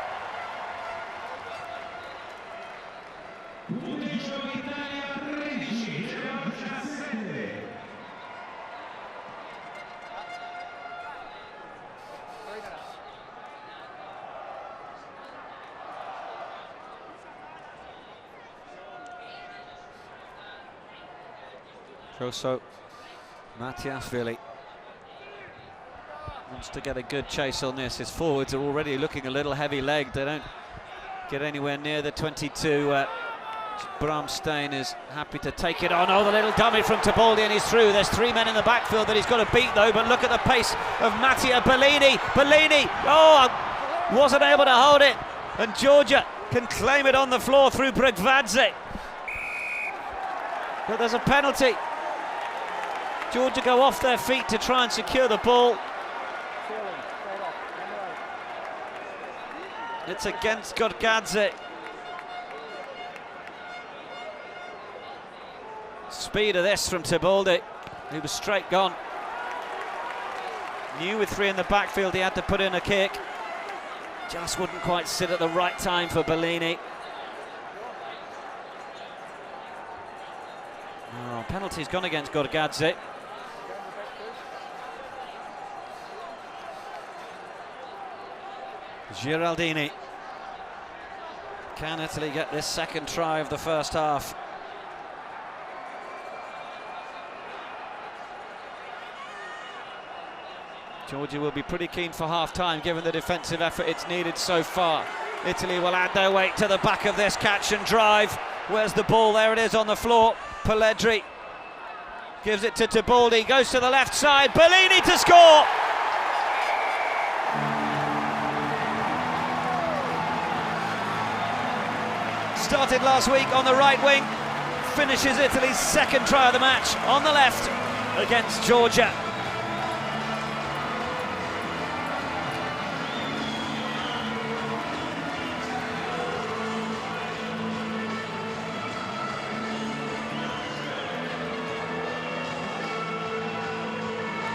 Trosso, Mattiasvili. Wants to get a good chase on this. His forwards are already looking a little heavy-legged. They don't get anywhere near the 22. Bramstein is happy to take it on. Oh, the little dummy from Tibaldi, and he's through. There's 3 men in the backfield that he's got to beat, though. But look at the pace of Mattia Bellini. Bellini, oh, wasn't able to hold it. And Georgia can claim it on the floor through Brigvadze. But there's a penalty. Georgia go off their feet to try and secure the ball. It's against Gorgadze. Speed of this from Tibaldi. He was straight gone. Knew with 3 in the backfield he had to put in a kick. Just wouldn't quite sit at the right time for Bellini. Oh, penalty's gone against Gorgadze. Giraldini. Can Italy get this second try of the first half? Georgia will be pretty keen for half-time, given the defensive effort it's needed so far. Italy will add their weight to the back of this catch and drive. Where's the ball? There it is on the floor. Pelledri gives it to Tibaldi, goes to the left side. Bellini to score! Started last week on the right wing, finishes Italy's second try of the match on the left against Georgia.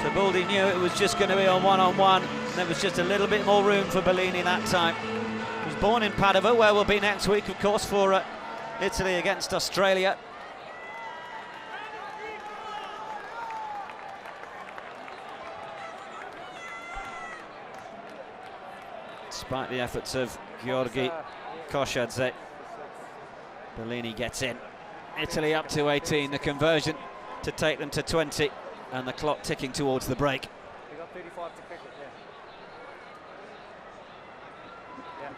Tibaldi knew it was just going to be on one-on-one. There was just a little bit more room for Bellini that time. He was born in Padova, where we'll be next week, of course, for Italy against Australia. Despite the efforts of Georgi Koshadze, Bellini gets in. Italy up to 18, the conversion to take them to 20. And the clock ticking towards the break. You got 35 to kick it, yeah.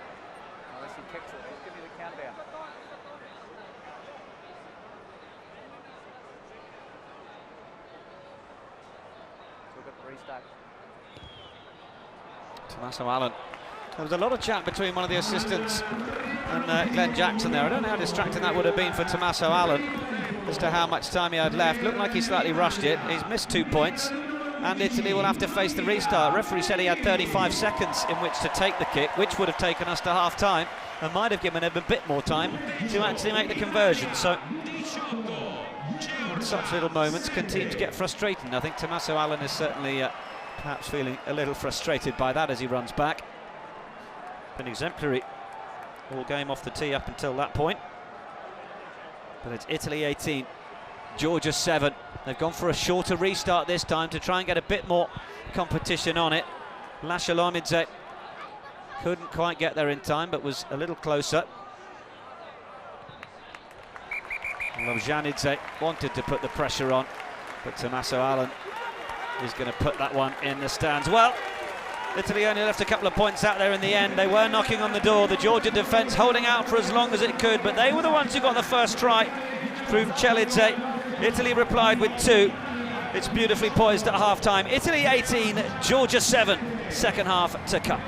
Unless he kicks it, just give me the countdown. Still got the restart. Tommaso Allen. There was a lot of chat between one of the assistants and Glenn Jackson there. I don't know how distracting that would have been for Tommaso Allen as to how much time he had left. Looked like he slightly rushed it. He's missed 2 points, and Italy will have to face the restart. Referee said he had 35 seconds in which to take the kick, which would have taken us to half-time and might have given him a bit more time to actually make the conversion. So such little moments can teams get frustrating. I think Tommaso Allen is certainly perhaps feeling a little frustrated by that as he runs back. Been exemplary all game off the tee up until that point. But it's Italy 18, Georgia 7. They've gone for a shorter restart this time to try and get a bit more competition on it. Lashalomidze couldn't quite get there in time, but was a little closer. Lovjanidze wanted to put the pressure on, but Tommaso Allen is going to put that one in the stands. Well, Italy only left a couple of points out there in the end. They were knocking on the door. The Georgia defence holding out for as long as it could, but they were the ones who got the first try through Chelidze. Italy replied with 2. It's beautifully poised at half-time. Italy 18, Georgia 7. Second half to come.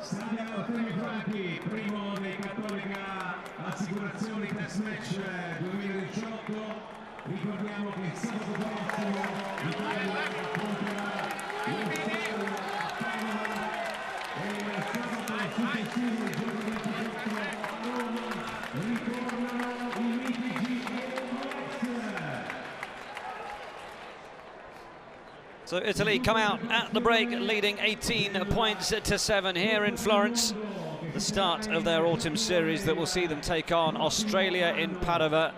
Stadio Franchi, primo dei Cattolica Assicurazioni Test Match 2018. Ricordiamo che sabato prossimo l'Italia affronterà l'Australia a Padova e sabato successivo, il giorno 24 a Roma, ritornano i mitici So Italy come out at the break leading 18 points to 7 here in Florence. The start of their autumn series that will see them take on Australia in Padova,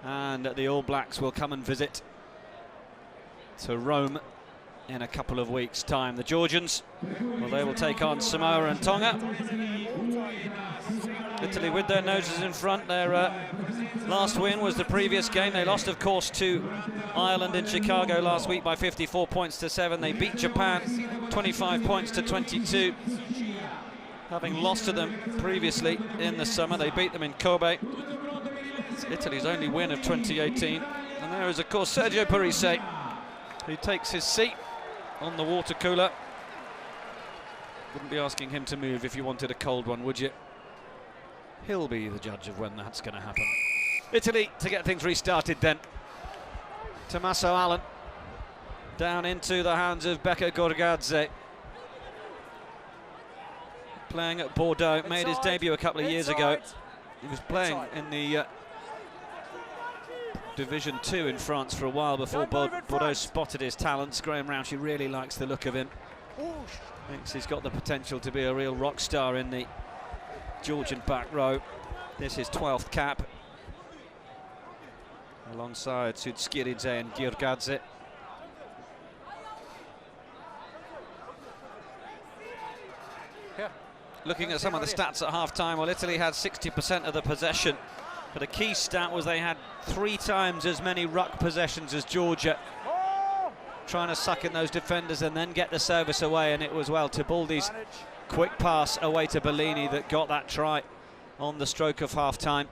and the All Blacks will come and visit to Rome in a couple of weeks' time. The Georgians, well, they will take on Samoa and Tonga. Italy with their noses in front. Their last win was the previous game. They lost, of course, to Ireland in Chicago last week by 54 points to 7. They beat Japan 25 points to 22. Having lost to them previously in the summer, they beat them in Kobe. It's Italy's only win of 2018. And there is, of course, Sergio Parisse, who takes his seat on the water cooler. Wouldn't be asking him to move if you wanted a cold one, would you? He'll be the judge of when that's going to happen. Italy to get things restarted then. Tommaso Allan down into the hands of Becca Gorgadze. Playing at Bordeaux, made his debut a couple of years ago. He was playing in the Division 2 in France for a while before Bordeaux spotted his talents. Graham Rountree really likes the look of him. Thinks he's got the potential to be a real rock star in the Georgian back row. This is 12th cap, alongside Sudskiridze and Giorgadze. Looking at some of the stats at half-time, well, Italy had 60% of the possession, but a key stat was they had 3 times as many ruck possessions as Georgia, trying to suck in those defenders and then get the service away. And it was, well, Tibaldi's quick pass away to Bellini that got that try on the stroke of half-time.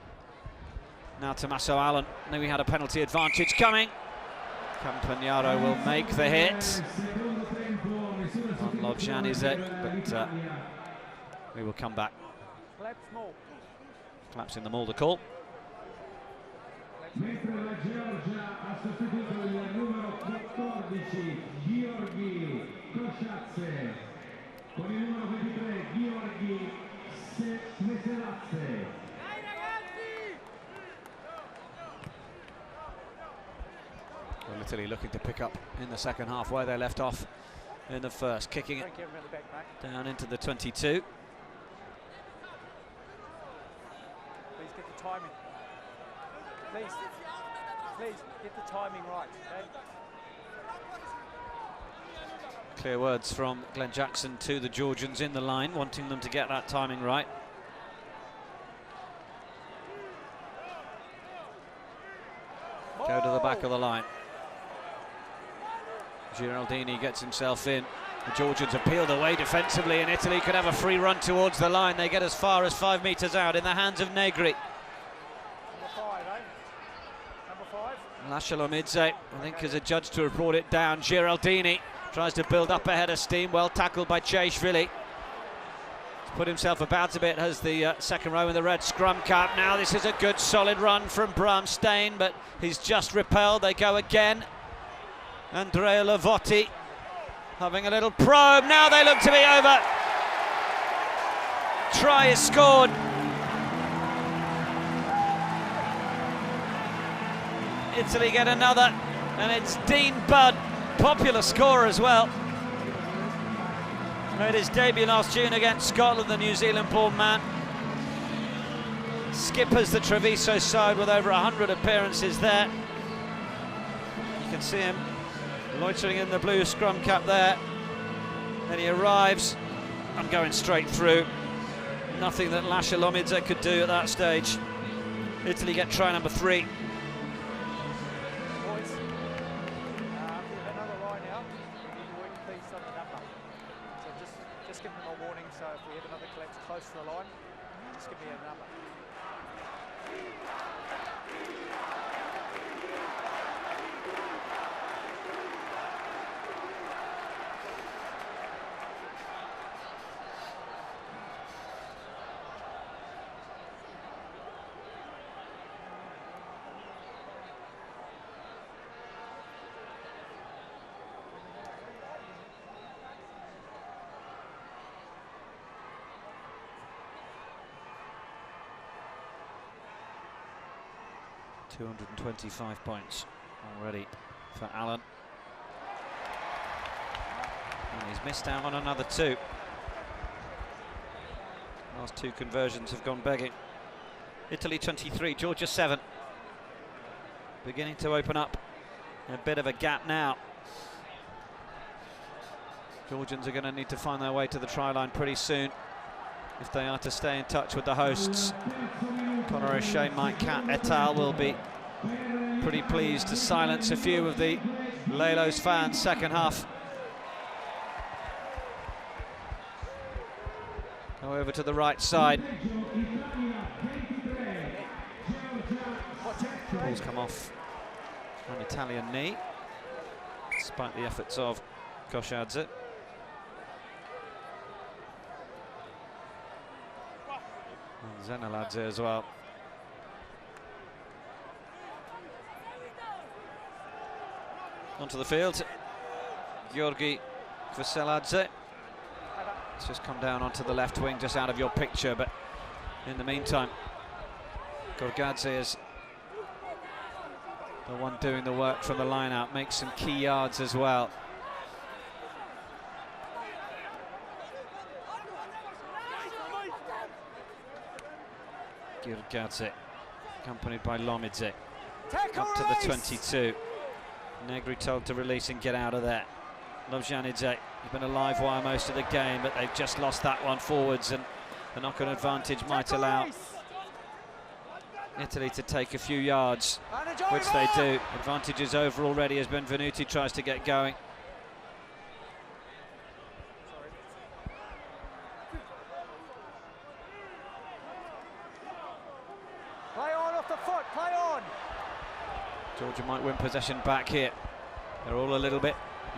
Now Tommaso Allan, then we had a penalty advantage coming. Campagnaro will make the hit on Lovjanidze, but we will come back. Claps in the Mulder call. Well, Italy looking to pick up in the second half where they left off in the first, kicking it down into the 22. Please get the timing. Please get the timing right. Okay? Clear words from Glenn Jackson to the Georgians in the line, wanting them to get that timing right. Go to the back of the line. Giraldini gets himself in. The Georgians have peeled away defensively, and Italy could have a free run towards the line. They get as far as 5 metres out in the hands of Negri. Lascialomidze, I think, is adjudged to have brought it down. Giraldini tries to build up ahead of steam. Well tackled by Ceishvili. He's put himself about a bit as the second row in the red scrum cap. Now this is a good solid run from Bramstein, but he's just repelled. They go again. Andrea Lavotti having a little probe. Now they look to be over. Try is scored. Italy get another, and it's Dean Budd, popular scorer as well. Made his debut last June against Scotland, the New Zealand-born man. Skippers the Treviso side with over 100 appearances there. You can see him loitering in the blue scrum cap there. Then he arrives. I'm going straight through. Nothing that Lascialomidze could do at that stage. Italy get try number 3. Just give them a warning, so if we have another collect close to the line, just give me a number. 225 points already for Allan. And he's missed out on another 2. Last 2 conversions have gone begging. Italy 23, Georgia 7. Beginning to open up a bit of a gap now. Georgians are going to need to find their way to the try line pretty soon if they are to stay in touch with the hosts. Conor O'Shea, Mike Catt et al. Will be pretty pleased to silence a few of the Lelos fans second half. Go over to the right side. Ball's come off an Italian knee, despite the efforts of Koshadze. And Zenaladze as well. Onto the field, Georgi Kveseladze. It's just come down onto the left wing, just out of your picture, but in the meantime, Gorgadze is the one doing the work from the line out, makes some key yards as well. Gorgadze, accompanied by Lomidze, up to the 22. Negri told to release and get out of there. Lobjanidze has been a live wire most of the game, but they've just lost that one forwards, and the knock-on advantage might allow Italy to take a few yards, which they do. Advantage is over already as Benvenuti tries to get going. Play on off the foot, play on! Georgia might win possession back here. They're all a little bit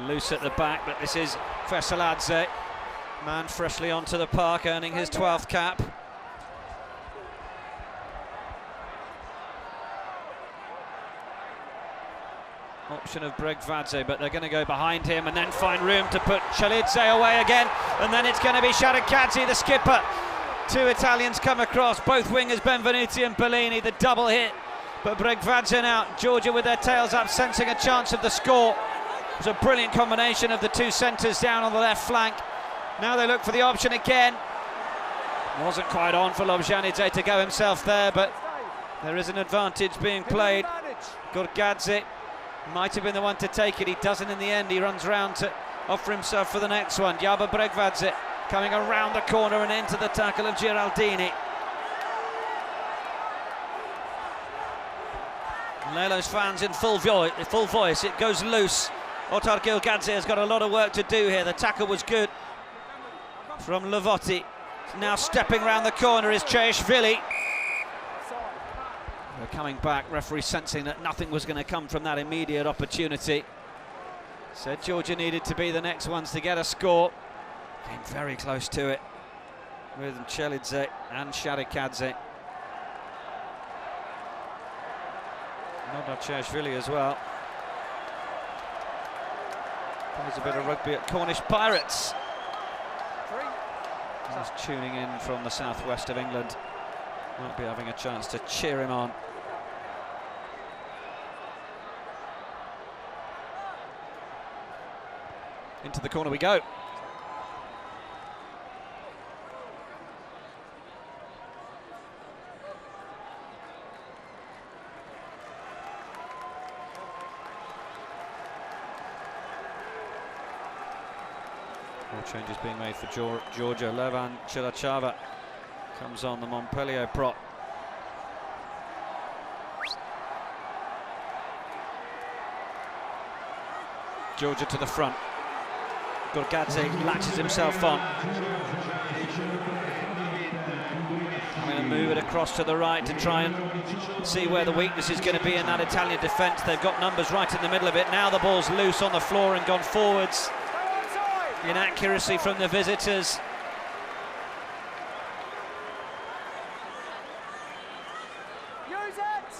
loose at the back, but this is Kveseladze, man freshly onto the park, earning his 12th cap. Option of Bregvadze, but they're going to go behind him and then find room to put Chalidze away again, and then it's going to be Sharikadze, the skipper. 2 Italians come across, both wingers Benvenuti and Bellini, the double hit, but Bregvadze out. Georgia with their tails up, sensing a chance of the score. It was a brilliant combination of the 2 centres down on the left flank. Now they look for the option again. Wasn't quite on for Lobjanidze to go himself there, but there is an advantage being played. Gorgadze might have been the one to take it. He doesn't in the end. He runs round to offer himself for the next one. Jaba Bregvadze coming around the corner and into the tackle of Giraldini. Lelo's fans in full voice. It goes loose. Otar Gorgadze has got a lot of work to do here. The tackle was good from Levotti. Now stepping round the corner is Cheshvili. They're coming back, referee sensing that nothing was going to come from that immediate opportunity. Said Georgia needed to be the next ones to get a score. Came very close to it with Chalidze and Sharikadze. Nodachashvili as well. Plays a bit of rugby at Cornish Pirates. He's tuning in from the southwest of England. Might be having a chance to cheer him on. Into the corner we go. More changes being made for Georgia. Levan Chilachava comes on, the Montpellier prop. Georgia to the front. Gorgadze latches himself on. I'm going to move it across to the right to try and see where the weakness is going to be in that Italian defence. They've got numbers right in the middle of it. Now the ball's loose on the floor and gone forwards. Inaccuracy from the visitors. Use it!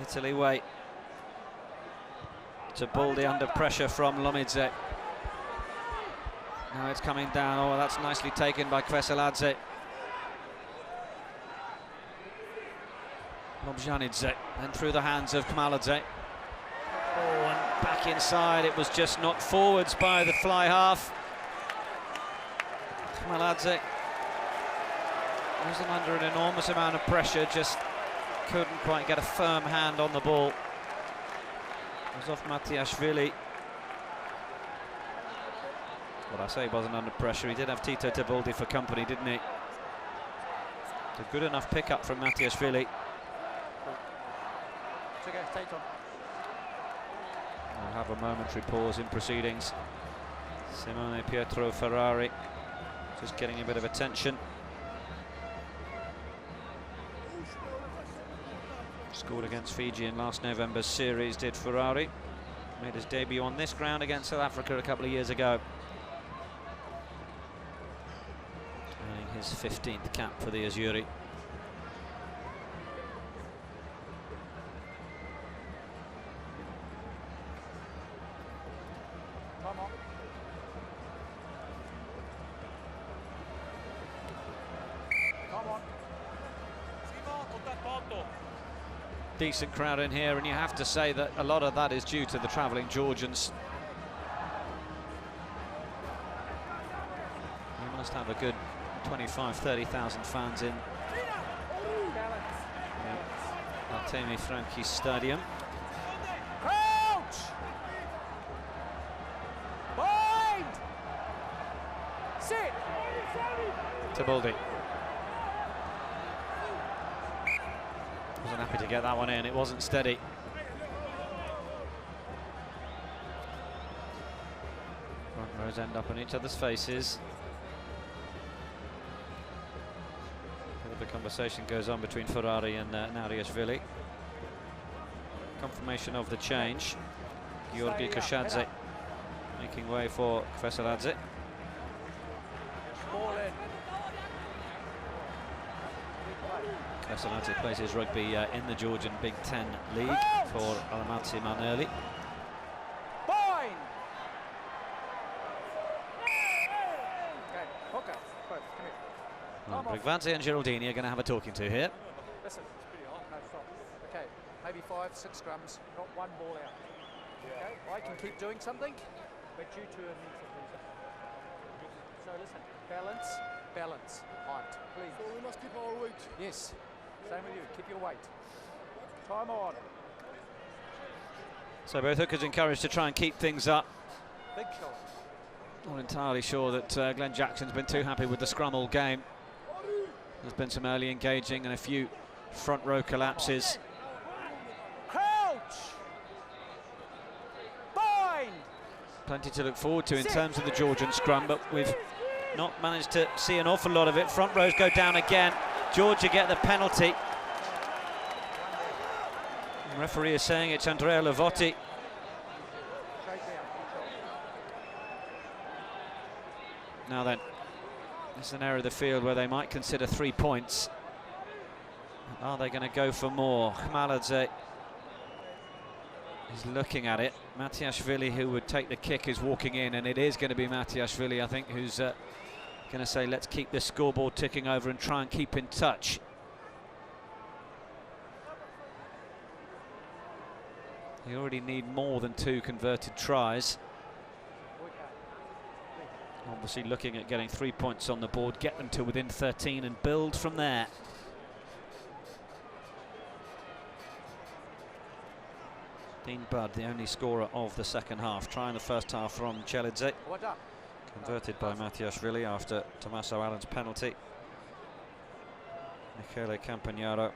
Italy wait. To Baldi under pressure from Lomidze. Now it's coming down. Oh, that's nicely taken by Kveseladze. Lobjanidze, then through the hands of Kmaladze. Oh, and back inside, it was just knocked forwards by the fly half. Khmaladze wasn't under an enormous amount of pressure, just couldn't quite get a firm hand on the ball. It was off Matiashvili. Well, I say he wasn't under pressure, he did have Tito Tibaldi for company, didn't he? It's a good enough pickup from Matiashvili. We'll have a momentary pause in proceedings. Simone Pietro Ferrari just getting a bit of attention. Scored against Fiji in last November's series, did Ferrari. Made his debut on this ground against South Africa a couple of years ago. Earning his 15th cap for the Azzurri. Decent crowd in here, and you have to say that a lot of that is due to the travelling Georgians. You must have a good 25-30,000 fans in Artemi Franchi Stadium. Crouch! Bind! Sit! Tibaldi wasn't happy to get that one in, it wasn't steady. Front rows end up on each other's faces. The conversation goes on between Ferrari and Nariashvili. Confirmation of the change. Georgi Koshadze making way for Kvesaladze. Kvesaladze plays his rugby in the Georgian Big Ten League for Almaty Maneli. Brigvadze and Geraldini are going to have a talking to here. Listen, no stop. Okay, maybe 5-6 scrums, not one ball out. Okay, I can keep doing something, but you two are needs to do something. So listen, balance, balance, height, please. So we must keep our weight. Yes, same with you, keep your weight. Time on. So both hookers encouraged to try and keep things up. Big shot. Not entirely sure that Glenn Jackson's been too happy with the scrum all game. There's been some early engaging and a few front row collapses. Crouch! Bind! Plenty to look forward to in terms of the Georgian scrum, but we've not managed to see an awful lot of it. Front rows go down again. Georgia get the penalty. The referee is saying it's Andrea Lavotti. Now then, this is an area of the field where they might consider 3 points. Are they going to go for more? Khmaladze is looking at it. Matiashvili, who would take the kick, is walking in, and it is going to be Matiashvili, I think, who's going to say, let's keep this scoreboard ticking over and try and keep in touch. You already need more than 2 converted tries. Obviously looking at getting 3 points on the board, get them to within 13 and build from there. Dean Budd, the only scorer of the second half, trying the first half from Chelidze. Converted by Matiashvili after Tommaso Allen's penalty. Michele Campagnaro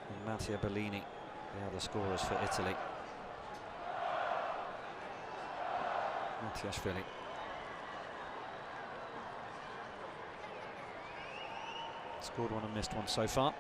and Mattia Bellini, the other scorers for Italy. Matiashvili. Scored one and missed one so far.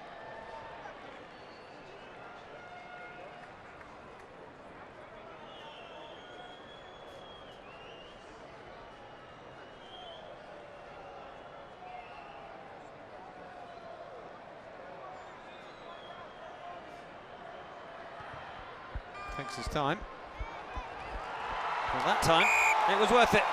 Takes his time. Well, that time, it was worth it.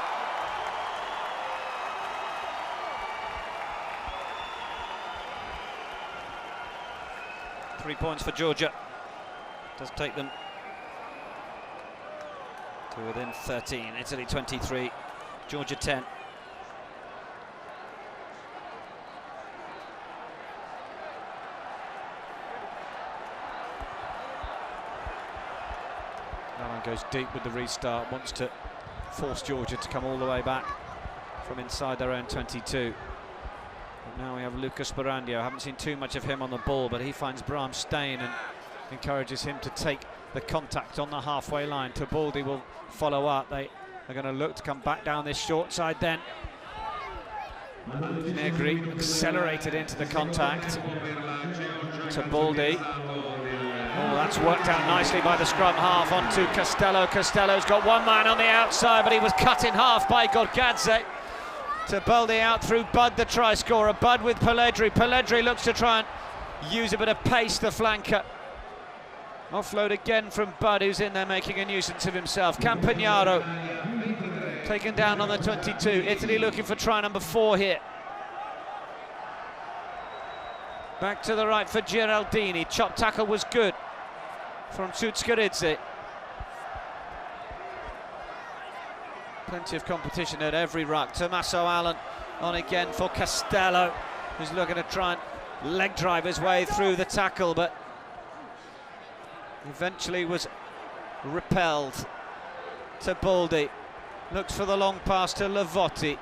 Three points for Georgia. Does take them to within 13. Italy 23, Georgia 10. Allen goes deep with the restart, wants to force Georgia to come all the way back from inside their own 22. But now we have Lucas Barandio. Haven't seen too much of him on the ball, but he finds Bram Stein and encourages him to take the contact on the halfway line. Tebaldi will follow up. They are going to look to come back down this short side then. Negri accelerated into the contact. Tebaldi. Oh, that's worked out nicely by the scrum half onto Costello. Costello's got one man on the outside, but he was cut in half by Gorgadze. Tebaldi out through Bud, the try scorer. Bud with Pelledri. Pelledri looks to try and use a bit of pace, the flanker. Offload again from Bud, who's in there making a nuisance of himself. Campagnaro taken down on the 22. Italy looking for try number 4 here. Back to the right for Giraldini. Chop tackle was good from Tsutskeridze. Plenty of competition at every ruck. Tommaso Allen on again for Costello, who's looking to try and leg drive his way through the tackle, but eventually was repelled. Tebaldi looks for the long pass to Lavotti.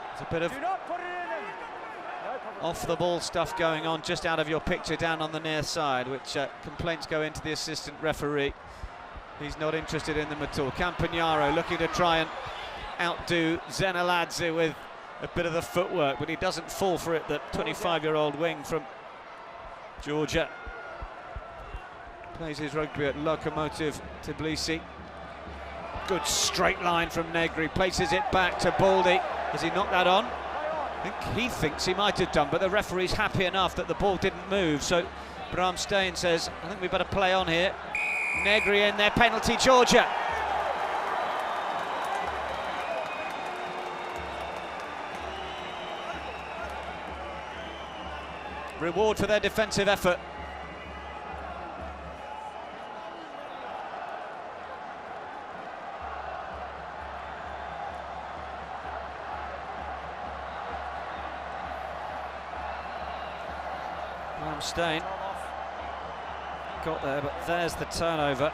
There's a bit of off the ball stuff going on just out of your picture down on the near side, which complaints go into the assistant referee. He's not interested in them at all. Campagnaro looking to try and outdo Zeneladze with a bit of the footwork, but he doesn't fall for it, the 25-year-old wing from Georgia. Plays his rugby at Lokomotiv Tbilisi. Good straight line from Negri, places it back to Baldi. Has he knocked that on? I think he thinks he might have done, but the referee's happy enough that the ball didn't move, so Bram Stein says, I think we better play on here. Negri in there, penalty Georgia. Reward for their defensive effort. Bram Stein got there, but there's the turnover.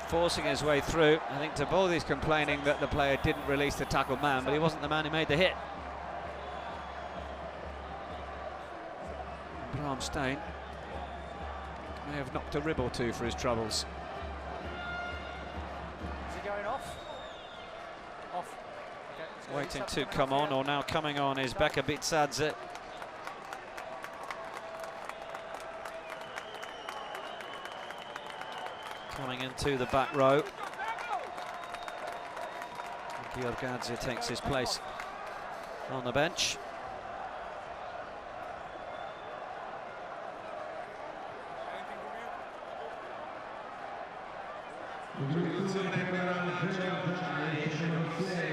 Forcing his way through. I think Tebaldi's complaining that the player didn't release the tackled man, but he wasn't the man who made the hit. Bram Stein may have knocked a rib or two for his troubles. Is he going off? Off. Okay, waiting to come on, or now coming on, is Beka Bitsadze. Coming into the back row. Gorgadze takes his place on the bench.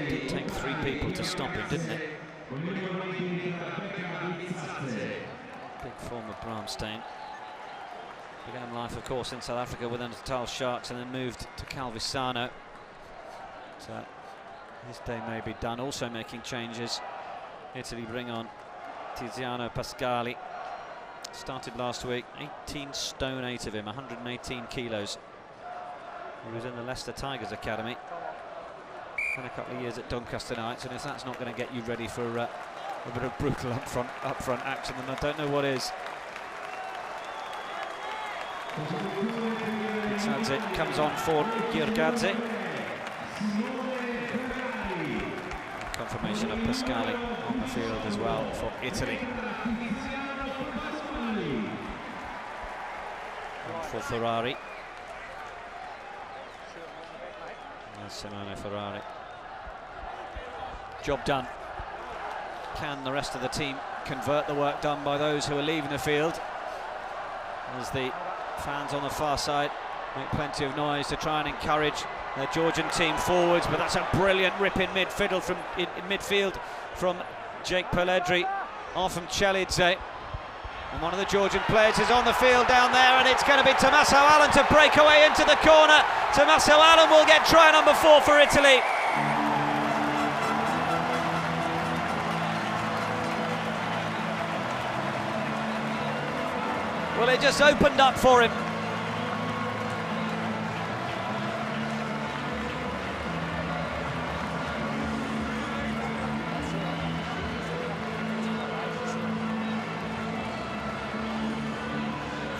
Did take 3 people to stop him, didn't it? Big form of Bram Stein. Began life, of course, in South Africa with the Natal Sharks and then moved to Calvisano. So his day may be done. Also making changes. Italy bring on Tiziano Pascali. Started last week, 18 stone 8 of him, 118 kilos. He was in the Leicester Tigers Academy. Had a couple of years at Doncaster Knights, and if that's not going to get you ready for a bit of brutal upfront action, then I don't know what is. Bitsadze comes on for Gorgadze. Confirmation of Pascali on the field as well for Italy. And for Ferrari. Simone Ferrari. Job done. Can the rest of the team convert the work done by those who are leaving the field? As the fans on the far side make plenty of noise to try and encourage their Georgian team forwards, but that's a brilliant rip in midfield from Jake Pelledri off from Chelidze. And one of the Georgian players is on the field down there, and it's going to be Tommaso Allan to break away into the corner. Tommaso Allan will get try number 4 for Italy. Well, it just opened up for him.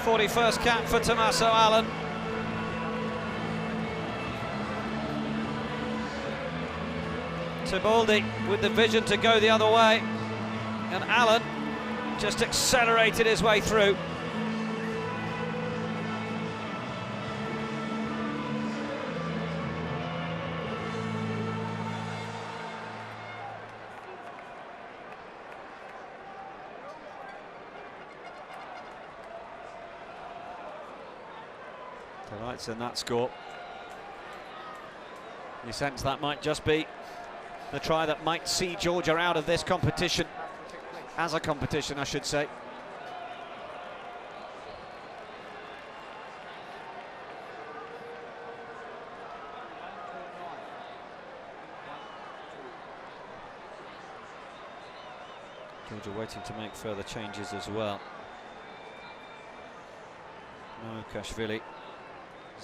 '41st cap for Tommaso Allan. Tibaldi with the vision to go the other way, and Allan just accelerated his way through. Delights in that score. You sense that might just be the try that might see Georgia out of this competition, as a competition I should say. Georgia waiting to make further changes as well. Nokashvili,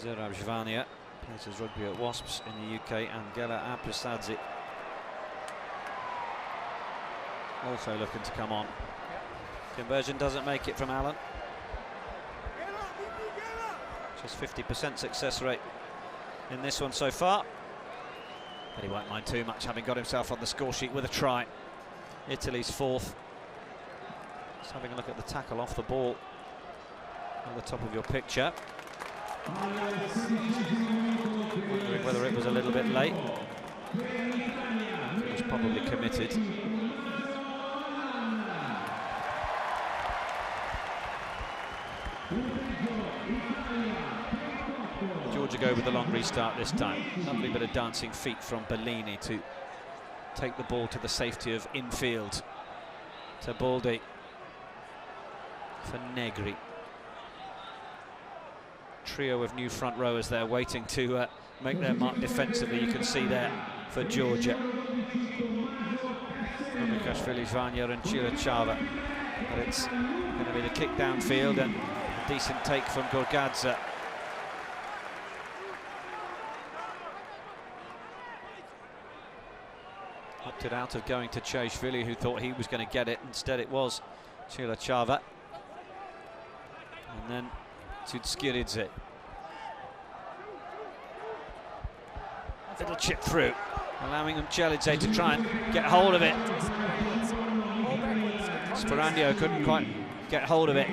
Zerabjvania plays his rugby at Wasps in the UK, and Gela Aprisadze also looking to come on. Conversion doesn't make it from Allan. Just 50% success rate in this one so far. But he won't mind too much, having got himself on the score sheet with a try. Italy's 4th. Just having a look at the tackle off the ball on the top of your picture. Wondering whether it was a little bit late. It was probably committed. Georgia go with the long restart this time. Lovely bit of dancing feet from Bellini to take the ball to the safety of infield. Tibaldi for Negri. Trio of new front rowers there waiting to make their mark defensively. You can see there for Georgia. Nokashvili, Vanya and Chirachava. But it's going to be the kick downfield and a decent take from Gorgadze. Opted out of going to Cheshvili, who thought he was going to get it. Instead it was Chirachava. And then Tsutsiridze. Little chip through, allowing Mchelidze to try and get hold of it. Sperandio couldn't quite get hold of it.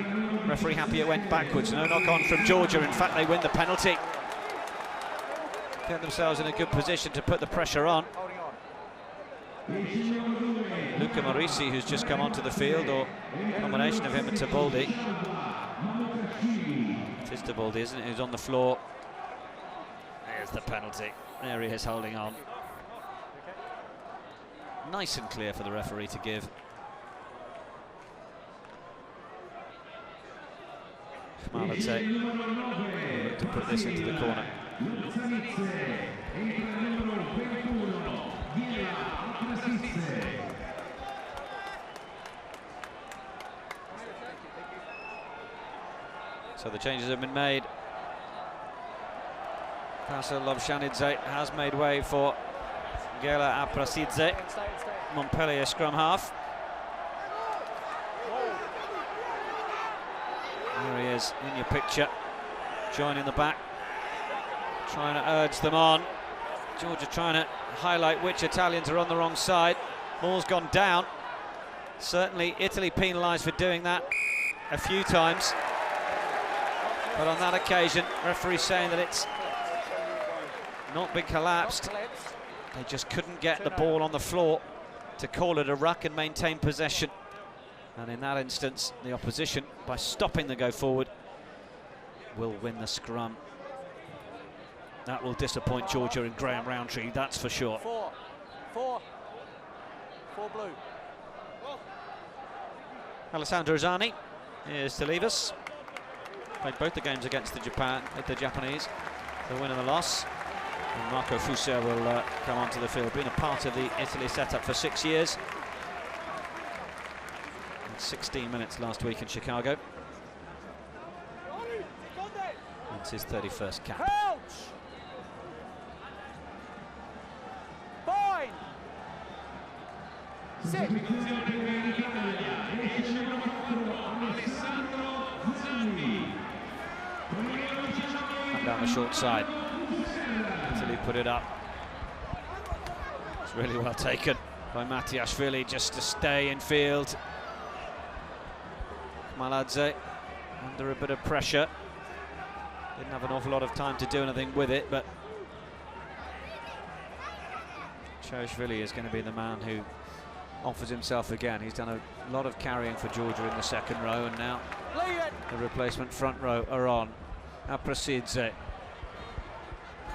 Referee happy it went backwards. No knock on from Georgia. In fact, they win the penalty. Get themselves in a good position to put the pressure on. Luca Morisi, who's just come onto the field, or a combination of him and Tibaldi. It is Tibaldi, isn't it, who's on the floor. There's the penalty. There he is, holding on. Nice and clear for the referee to give. Khmalidze to put this into the corner. So the changes have been made. Pascal Lobshanidze has made way for Gela Aprisadze, Montpellier scrum half. There he is in your picture, joining the back, trying to urge them on. Georgia trying to highlight which Italians are on the wrong side. Ball's gone down. Certainly Italy penalised for doing that a few times. But on that occasion, referee saying that it's not been collapsed. They just couldn't get the ball on the floor to call it a ruck and maintain possession. And in that instance, the opposition, by stopping the go forward, will win the scrum. That will disappoint Georgia and Graham Roundtree, that's for sure. Four blue. Alessandro Zani is to leave us. Played both the games against the Japanese, the win and the loss. And Marco Fuser will come onto the field, been a part of the Italy setup for 6 years. 16 minutes last week in Chicago. It's his 31st cap. Fine. Sit. And down the short side. Italy put it up. It's really well taken by Mattiashvili just to stay in field. Maladze under a bit of pressure. Didn't have an awful lot of time to do anything with it, but Choshvili is going to be the man who offers himself again. He's done a lot of carrying for Georgia in the second row, and now the replacement front row are on. Aprasidze,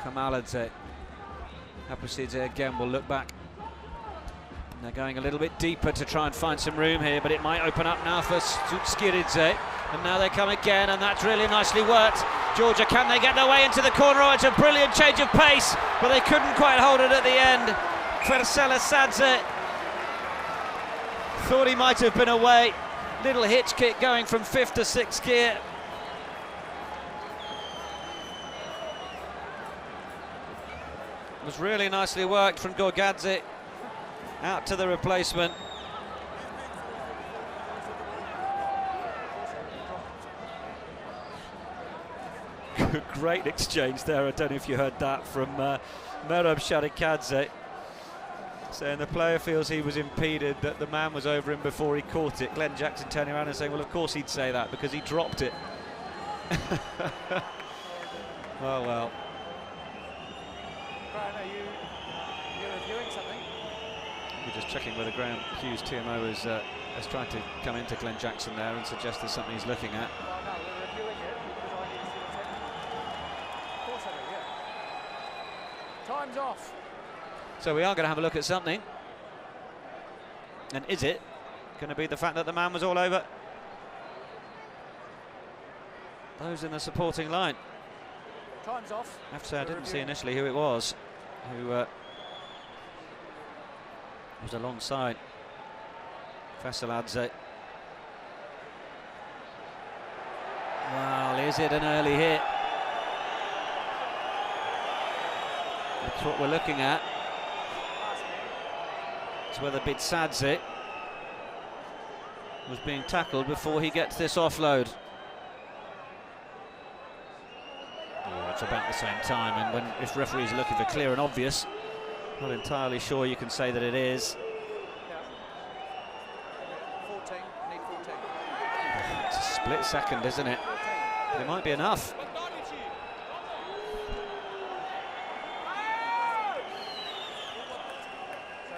Kamaladze. Aprasidze again will look back. And they're going a little bit deeper to try and find some room here, but it might open up now for Skiridze. And now they come again, and that's really nicely worked. Georgia, can they get their way into the corner? Oh, it's a brilliant change of pace, but they couldn't quite hold it at the end. Fersela Sadze thought he might have been away. Little hitch kick going from 5th to 6th gear. It was really nicely worked from Gorgadze out to the replacement. Great exchange there. I don't know if you heard that from Merab Sharikadze, saying the player feels he was impeded, that the man was over him before he caught it. Glenn Jackson turning around and saying, well, of course he'd say that because he dropped it. Well. Brian, are you reviewing something? We're just checking whether Graham Hughes, TMO, has tried to come into Glenn Jackson there and suggest there's something he's looking at. Well, no, we're reviewing it because I need to see what's happening. Of course I do, yeah. Time's off. So we are going to have a look at something. And is it going to be the fact that the man was all over those in the supporting line? Time's off. I have to say, I didn't see initially who it was who was alongside Fesaladze. Well, is it an early hit? That's what we're looking at. It's whether Bitsadze was being tackled before he gets this offload. It's about the same time, and if referees are looking for clear and obvious, not entirely sure you can say that it is. Yeah. 14, need 14. It's a split second, isn't it? But it might be enough. So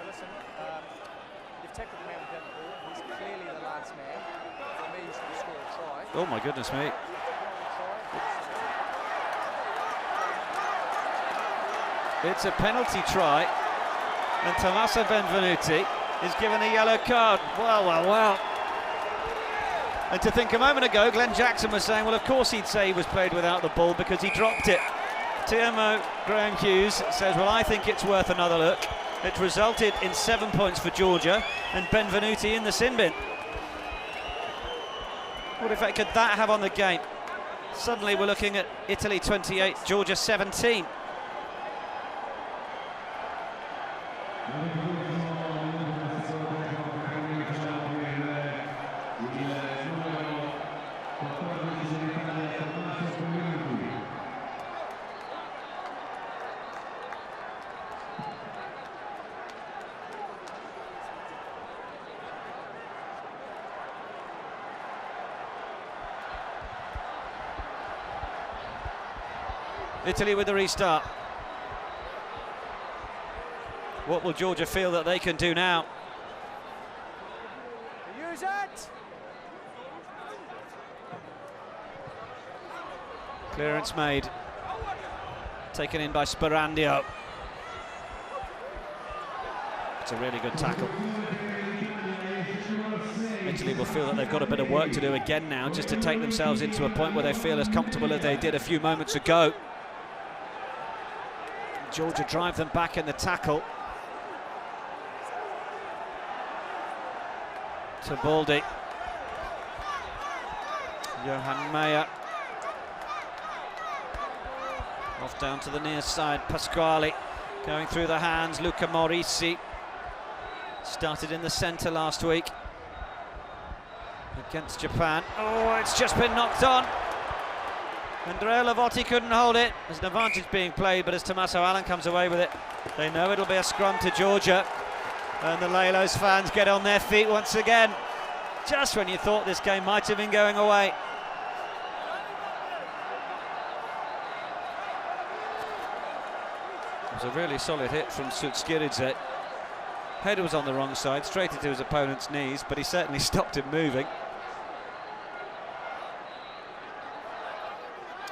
listen, you've tackled the man without the ball. He's clearly the last man. For me, he's going to score a try. Oh my goodness me. It's a penalty try, and Tommaso Benvenuti is given a yellow card. Well. And to think a moment ago, Glenn Jackson was saying, well, of course he'd say he was played without the ball because he dropped it. TMO Graham Hughes says, well, I think it's worth another look. It resulted in 7 points for Georgia, and Benvenuti in the sin bin. What effect could that have on the game? Suddenly we're looking at Italy 28, Georgia 17. Italy with the restart. What will Georgia feel that they can do now? Use it! Clearance made. Taken in by Sperandio. It's a really good tackle. Italy will feel that they've got a bit of work to do again now, just to take themselves into a point where they feel as comfortable as they did a few moments ago. Georgia drive them back in the tackle. To Baldi. Johan Meyer. Off down to the near side, Pasquale going through the hands. Luca Morisi started in the centre last week against Japan. Oh, it's just been knocked on. Andrea Lavotti couldn't hold it. There's an advantage being played, but as Tommaso Allan comes away with it, they know it'll be a scrum to Georgia. And the Lelos fans get on their feet once again, just when you thought this game might have been going away. It was a really solid hit from Sutskiridze. Head was on the wrong side, straight into his opponent's knees, but he certainly stopped him moving.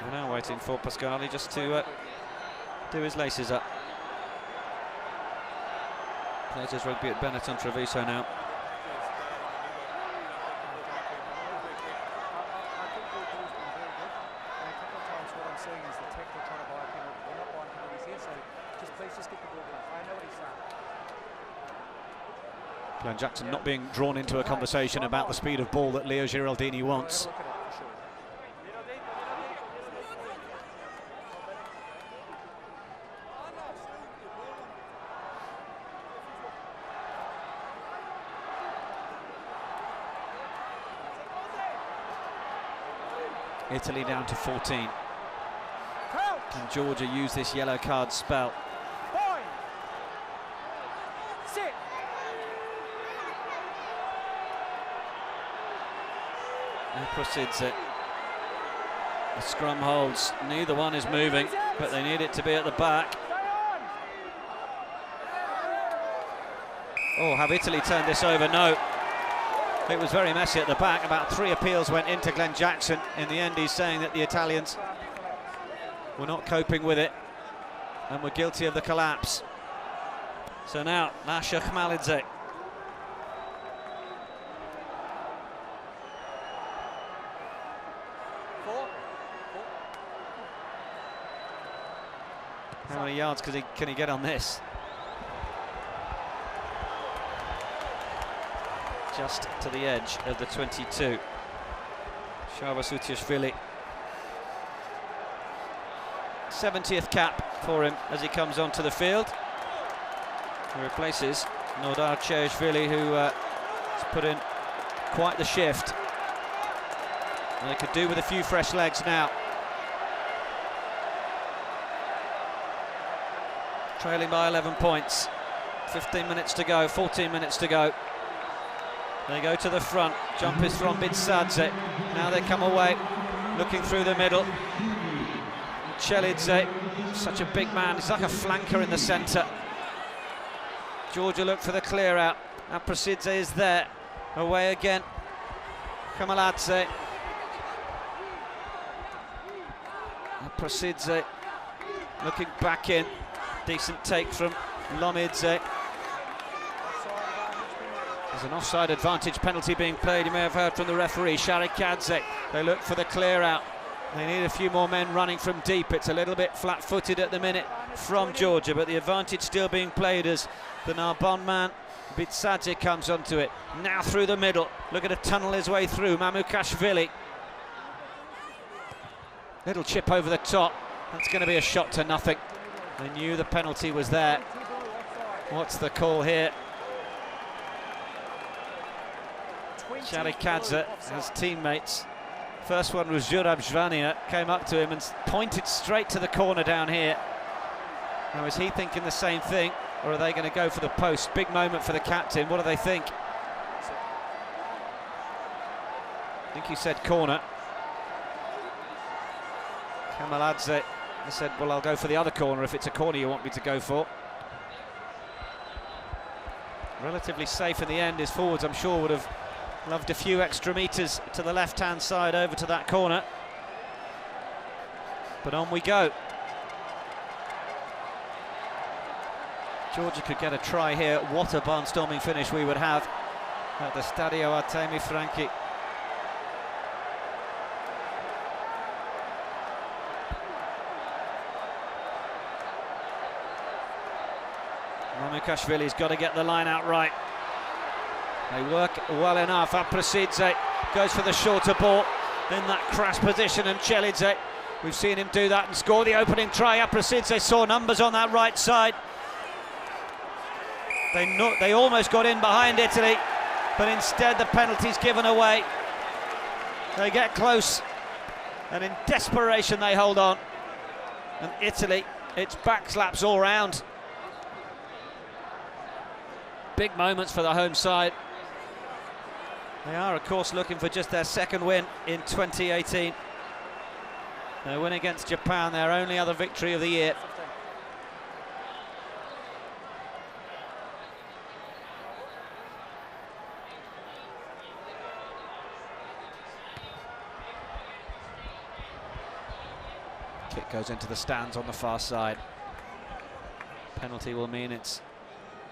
We're now waiting for Pasquale just to do his laces up. Plays his rugby at Benetton Treviso now. Glenn Jackson not being drawn into a conversation about the speed of ball that Leo Giraldini wants. Italy down to 14. Can Georgia use this yellow card spell? Proceeds it. The scrum holds. Neither one is moving, but they need it to be at the back. Oh, have Italy turned this over? No. It was very messy at the back. About 3 appeals went into Glenn Jackson. In the end, he's saying that the Italians were not coping with it and were guilty of the collapse. So now, Nasha Khmelidze. How many yards can he get on this? Just to the edge of the 22. Shavas Utiashvili. 70th cap for him as he comes onto the field. He replaces Nordar Cheishvili, who has put in quite the shift. And they could do with a few fresh legs now. Trailing by 11 points. 15 minutes to go, 14 minutes to go. They go to the front. Jump is from Bitsadze. Now they come away, looking through the middle. Chelidze, such a big man. He's like a flanker in the centre. Georgia look for the clear out. Aprasidze is there. Away again. Kamaladze. Aprasidze looking back in. Decent take from Lomidze. There's an offside advantage penalty being played. You may have heard from the referee, Sharikadze. They look for the clear out. They need a few more men running from deep. It's a little bit flat-footed at the minute from Georgia, but the advantage still being played as the Narbonne man, Bitsadze, comes onto it. Now through the middle, looking to tunnel his way through, Mamukashvili. Little chip over the top. That's going to be a shot to nothing. They knew the penalty was there. What's the call here? Sharikadze has teammates. First one was Jurab Zvania, came up to him and pointed straight to the corner down here. Now, is he thinking the same thing, or are they going to go for the post? Big moment for the captain. What do they think? I think he said corner. Kamaladze said, well, I'll go for the other corner if it's a corner you want me to go for. Relatively safe in the end. His forwards, I'm sure, would have loved a few extra metres to the left-hand side over to that corner. But on we go. Georgia could get a try here. What a barnstorming finish we would have at the Stadio Artemi Franchi. Mamukashvili's got to get the line out right. They work well enough. Aprasidze goes for the shorter ball in that crash position, and Chelidze, we've seen him do that and score the opening try. Aprasidze saw numbers on that right side. They almost got in behind Italy, but instead the penalty's given away. They get close, and in desperation they hold on. And Italy, it's backslaps all round. Big moments for the home side. They are, of course, looking for just their second win in 2018. Their win against Japan, their only other victory of the year. Kick goes into the stands on the far side. Penalty will mean it's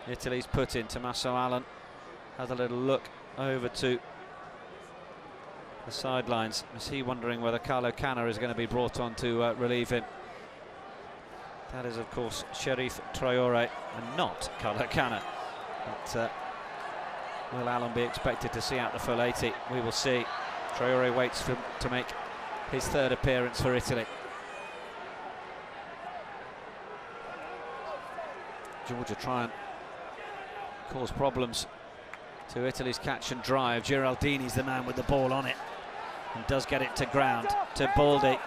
Italy's put in. Tommaso Allan has a little look over to the sidelines. Is he wondering whether Carlo Canna is going to be brought on to relieve him? That is, of course, Sheriff Traore and not Carlo Canna. But will Allan be expected to see out the full 80? We will see. Traore waits to make his third appearance for Italy. Georgia try and cause problems to Italy's catch and drive. Giraldini's the man with the ball on it and does get it to ground, to Baldi.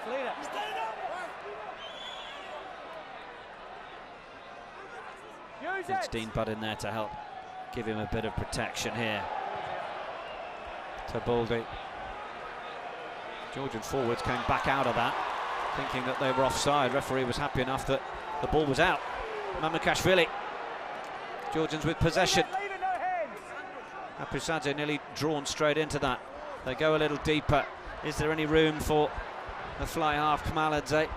It's Dean Budd in there to help give him a bit of protection here. To Baldi. Georgian forwards came back out of that, thinking that they were offside. Referee was happy enough that the ball was out. Mamukashvili. Georgians with possession. Aprasidze nearly drawn straight into that. They go a little deeper. Is there any room for the fly half Kmaladze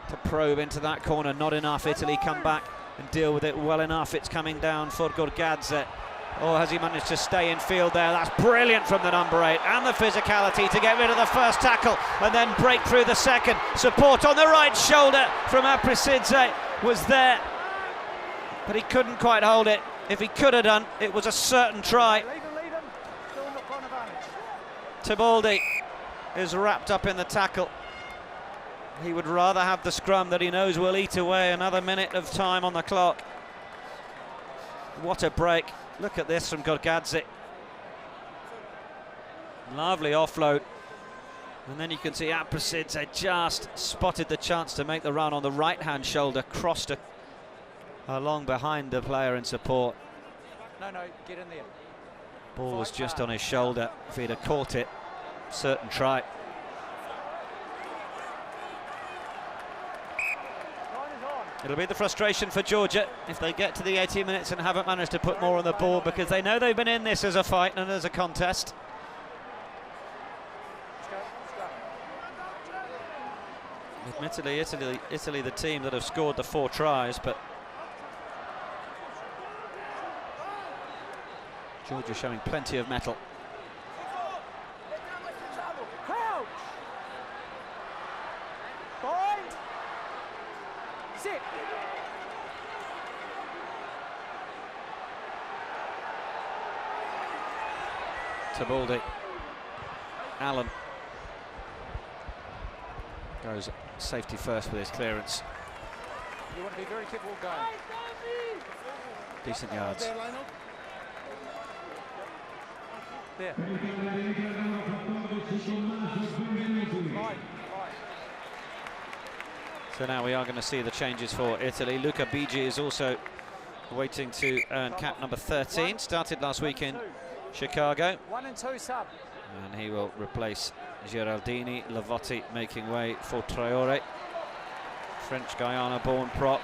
to probe into that corner? Not enough. Italy come back and deal with it well enough. It's coming down for Gorgadze. Or has he managed to stay in field there? That's brilliant from the number 8, and the physicality to get rid of the first tackle and then break through the second. Support on the right shoulder from Aprasidze was there, but he couldn't quite hold it. If he could have done, it was a certain try. Tibaldi is wrapped up in the tackle. He would rather have the scrum that he knows will eat away another minute of time on the clock. What a break. Look at this from Gorgadze. Lovely offload. And then you can see Aprasidze just spotted the chance to make the run on the right-hand shoulder, crossed along behind the player in support. No, get in there. Ball was just on his shoulder. If he'd have caught it, certain try. It'll be the frustration for Georgia if they get to the 80 minutes and haven't managed to put more on the board, because they know they've been in this as a fight and as a contest. Admittedly, Italy the team that have scored the 4 tries, but Georgia showing plenty of mettle. Crouch. Bind. Sit. Tibaldi. Allan goes safety first with his clearance. You want to be very careful going. Decent yards. There. So now we are going to see the changes for Italy. Luca Bigi is also waiting to earn cap number 13. Started last week in Chicago. 1 and 2 sub. And he will replace Giraldini. Lavotti making way for Traore. French Guyana-born prop.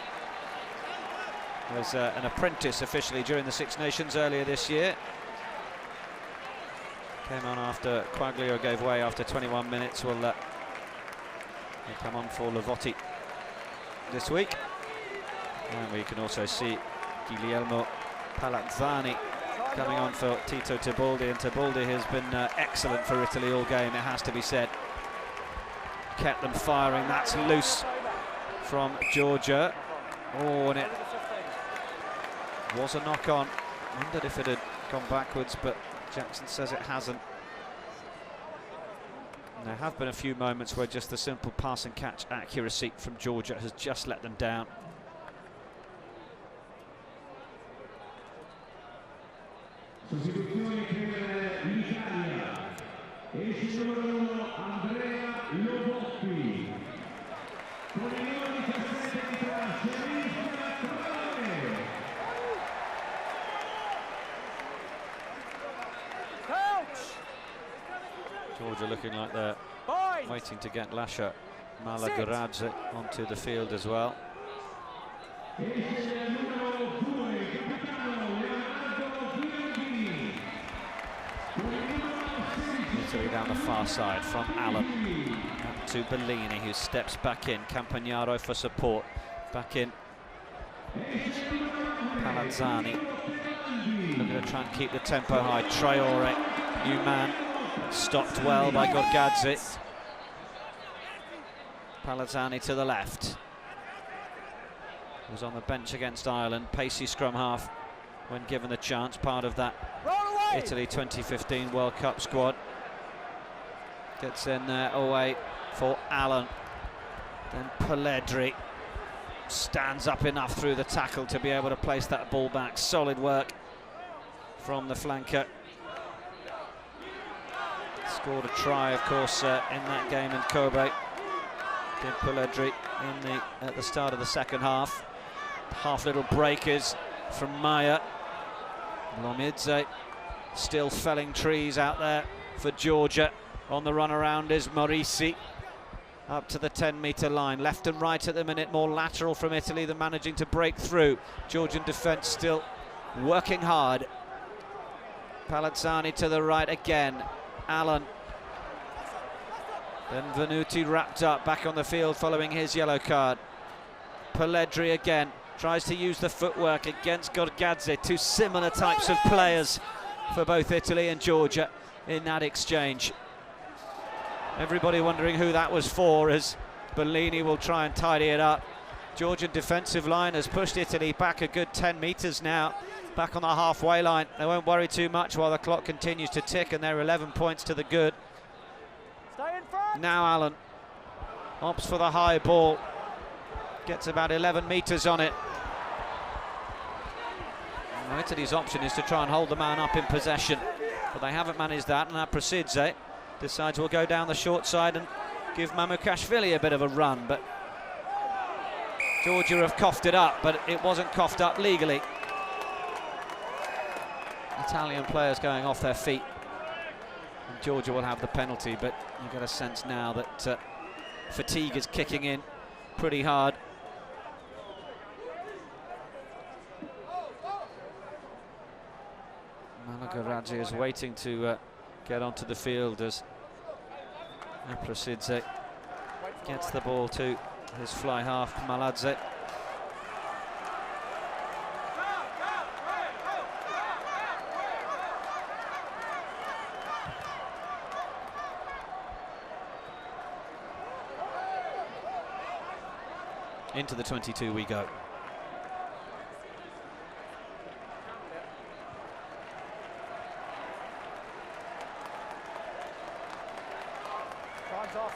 Was an apprentice officially during the Six Nations earlier this year. Came on after Quaglio gave way after 21 minutes. Will he come on for Lavotti this week? And we can also see Guglielmo Palazzani coming on for Tito Tibaldi, and Tibaldi has been excellent for Italy all game, it has to be said. Kept them firing. That's loose from Georgia. Oh, and it was a knock-on. Wondered if it had gone backwards, but Jackson says it hasn't. And there have been a few moments where just the simple pass and catch accuracy from Georgia has just let them down. Georgia looking like they're waiting to get Lascia Malagradze onto the field as well. Italy down the far side from Allen up to Bellini, who steps back in. Campagnaro for support. Back in Palazzani. Looking to try and keep the tempo high. Traore, new man, stopped well by Gorgadze. Palazzani to the left. Was on the bench against Ireland. Pacey scrum half when given the chance. Part of that Italy 2015 World Cup squad. Gets in there away for Allen. Then Pelledri stands up enough through the tackle to be able to place that ball back. Solid work from the flanker. Scored a try, of course, in that game in Kobe. Did Pelledri at the start of the second half. Half little breakers from Maya. Lomidze still felling trees out there for Georgia. On the run around is Morisi. Up to the 10-metre line. Left and right at the minute, more lateral from Italy than managing to break through. Georgian defence still working hard. Palazzani to the right again. Allen. Then Venuti wrapped up, back on the field following his yellow card. Pelledri again, tries to use the footwork against Gorgadze. Two similar types of players for both Italy and Georgia in that exchange. Everybody wondering who that was for, as Bellini will try and tidy it up. Georgian defensive line has pushed Italy back a good 10 metres now, back on the halfway line. They won't worry too much while the clock continues to tick, and they're 11 points to the good. Stay in front. Now Allen opts for the high ball, gets about 11 metres on it. Now Italy's option is to try and hold the man up in possession, but they haven't managed that, and that Prasidze decides we'll go down the short side and give Mamukashvili a bit of a run, but Georgia have coughed it up, but it wasn't coughed up legally. Italian players going off their feet, and Georgia will have the penalty, but you get a sense now that fatigue is kicking in pretty hard. Malagradze is waiting to get onto the field as Prasidze gets the ball to his fly half, Maladze. Into the 22 we go. Time's off.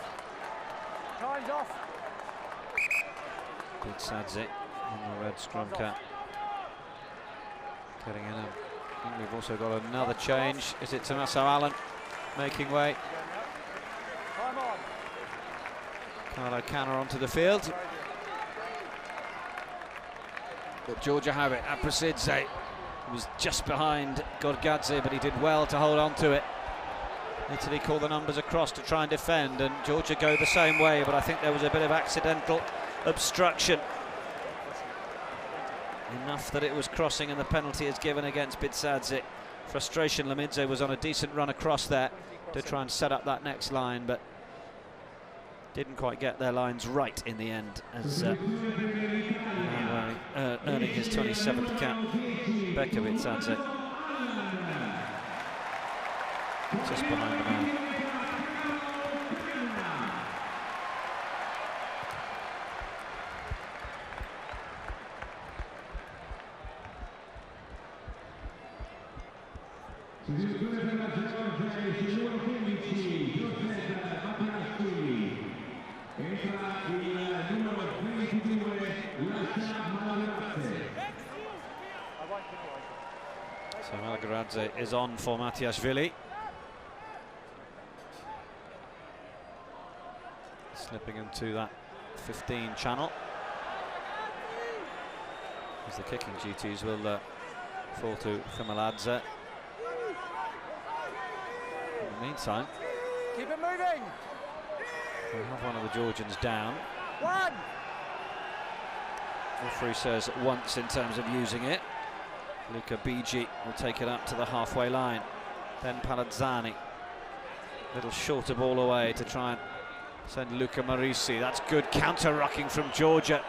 Time's off. Sadze in the red scrum cap. Getting in. I think we've also got another change. Is it Tommaso Allen making way? Time on. Carlo Canna onto the field. But Georgia have it. Prasidze was just behind Gorgadze, but he did well to hold on to it. Italy call the numbers across to try and defend, and Georgia go the same way, but I think there was a bit of accidental obstruction. Enough that it was crossing, and the penalty is given against Bitsadze. Frustration, Lomidze was on a decent run across there to try and set up that next line, but didn't quite get their lines right in the end, as earning his 27th cap, Becca Bitsadze. Just behind the man. So Malgoradze is on for Matiashvili. Slipping into that 15 channel. As the kicking duties will fall to Thimiladze. In the meantime, keep it moving. we'll have one of the Georgians down. One. Referee says once in terms of using it. Luca Bigi will take it up to the halfway line. Then Palazzani. Little shorter ball away to try and send Luca Marisi. That's good counter-rucking from Georgia.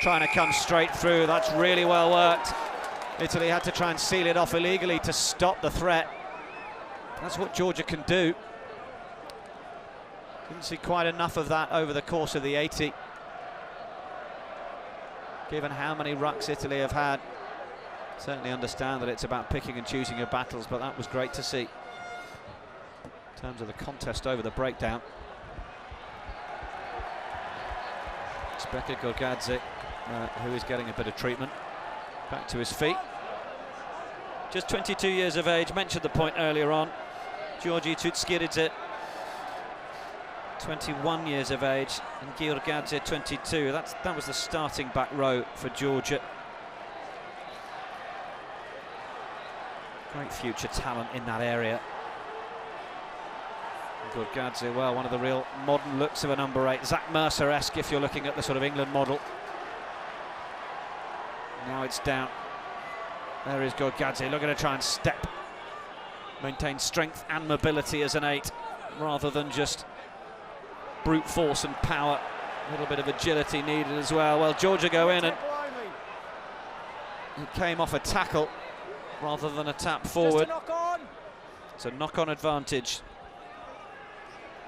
Trying to come straight through. That's really well worked. Italy had to try and seal it off illegally to stop the threat. That's what Georgia can do. Didn't see quite enough of that over the course of the 80. Given how many rucks Italy have had, certainly understand that it's about picking and choosing your battles, but that was great to see. In terms of the contest over the breakdown. Speka Gorgadze, who is getting a bit of treatment, back to his feet. Just 22 years of age, mentioned the point earlier on. Georgi Tutskiridze, 21 years of age, and Giorgadze, 22. That was the starting back row for Georgia. Great future talent in that area. Gorgadze, well, one of the real modern looks of a number 8. Zach Mercer-esque if you're looking at the sort of England model. Now it's down. There is Gorgadze, looking to try and step. Maintain strength and mobility as an 8, rather than just brute force and power. A little bit of agility needed as well. Well, Georgia go in, and it came off a tackle rather than a tap forward. It's a knock-on advantage.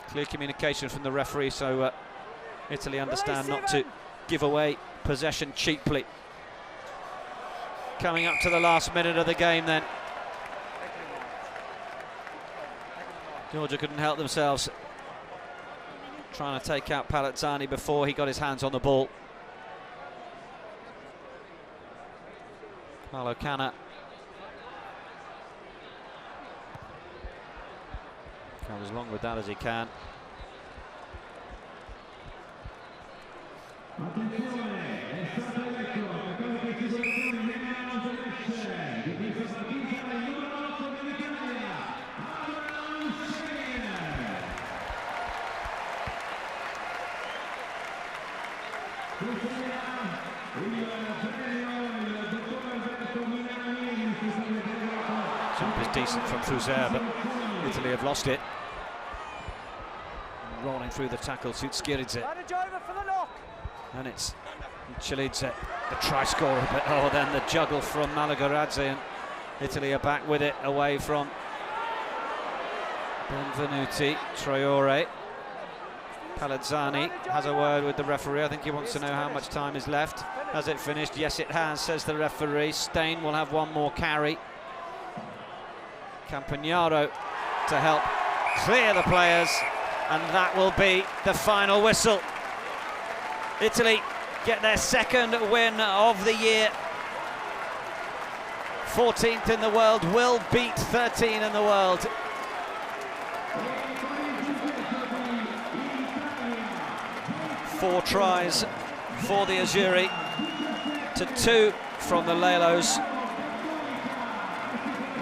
Clear communication from the referee, so Italy understand not to give away possession cheaply. Coming up to the last minute of the game then. Georgia couldn't help themselves. Trying to take out Palazzani before he got his hands on the ball. Carlo Canna comes as long with that as he can. Jump is decent from Fuser, but Italy have lost it. Rolling through the tackle, Tutskiridze. And it's Chilidze, the try scorer, but oh, then the juggle from Malgoradze, and Italy are back with it away from Benvenuti. Traore. Palazzani has a word with the referee. I think he wants to know how much time is left. Has it finished? Yes, it has, says the referee. Stein will have one more carry. Campagnaro to help clear the players, and that will be the final whistle. Italy get their second win of the year. 14th in the world, will beat 13 in the world. Four tries for the Azzurri to 2 from the Lelos.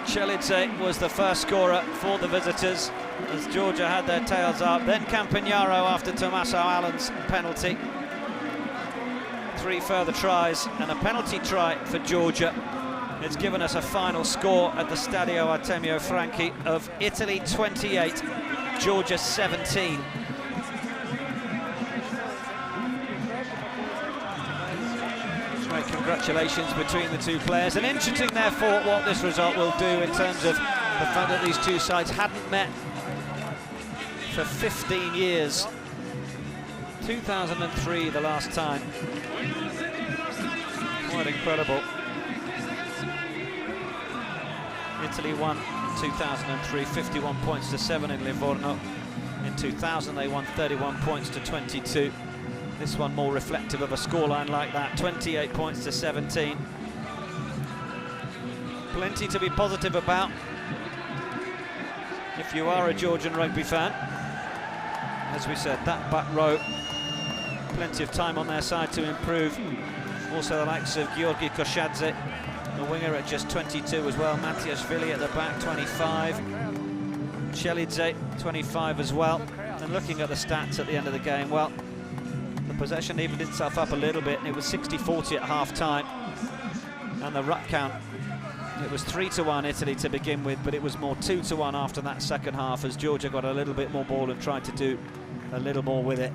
Chilidze was the first scorer for the visitors as Georgia had their tails up. Then Campagnaro after Tommaso Allen's penalty. 3 further tries and a penalty try for Georgia. It's given us a final score at the Stadio Artemio Franchi of Italy 28, Georgia 17. Great, congratulations between the two players. And interesting, therefore, what this result will do in terms of the fact that these two sides hadn't met for 15 years. 2003 the last time. Quite incredible. Italy won 2003, 51 points to 7 in Livorno. In 2000 they won 31 points to 22. This one more reflective of a scoreline like that, 28 points to 17. Plenty to be positive about if you are a Georgian rugby fan. As we said, that back row, plenty of time on their side to improve. Also the likes of Georgi Koshadze, the winger, at just 22 as well. Matiashvili at the back, 25. Chelidze, 25 as well. And looking at the stats at the end of the game, well, the possession evened itself up a little bit, and it was 60-40 at half-time. And the ruck count, it was 3-1 Italy to begin with, but it was more 2-1 after that second half, as Georgia got a little bit more ball and tried to do a little more with it.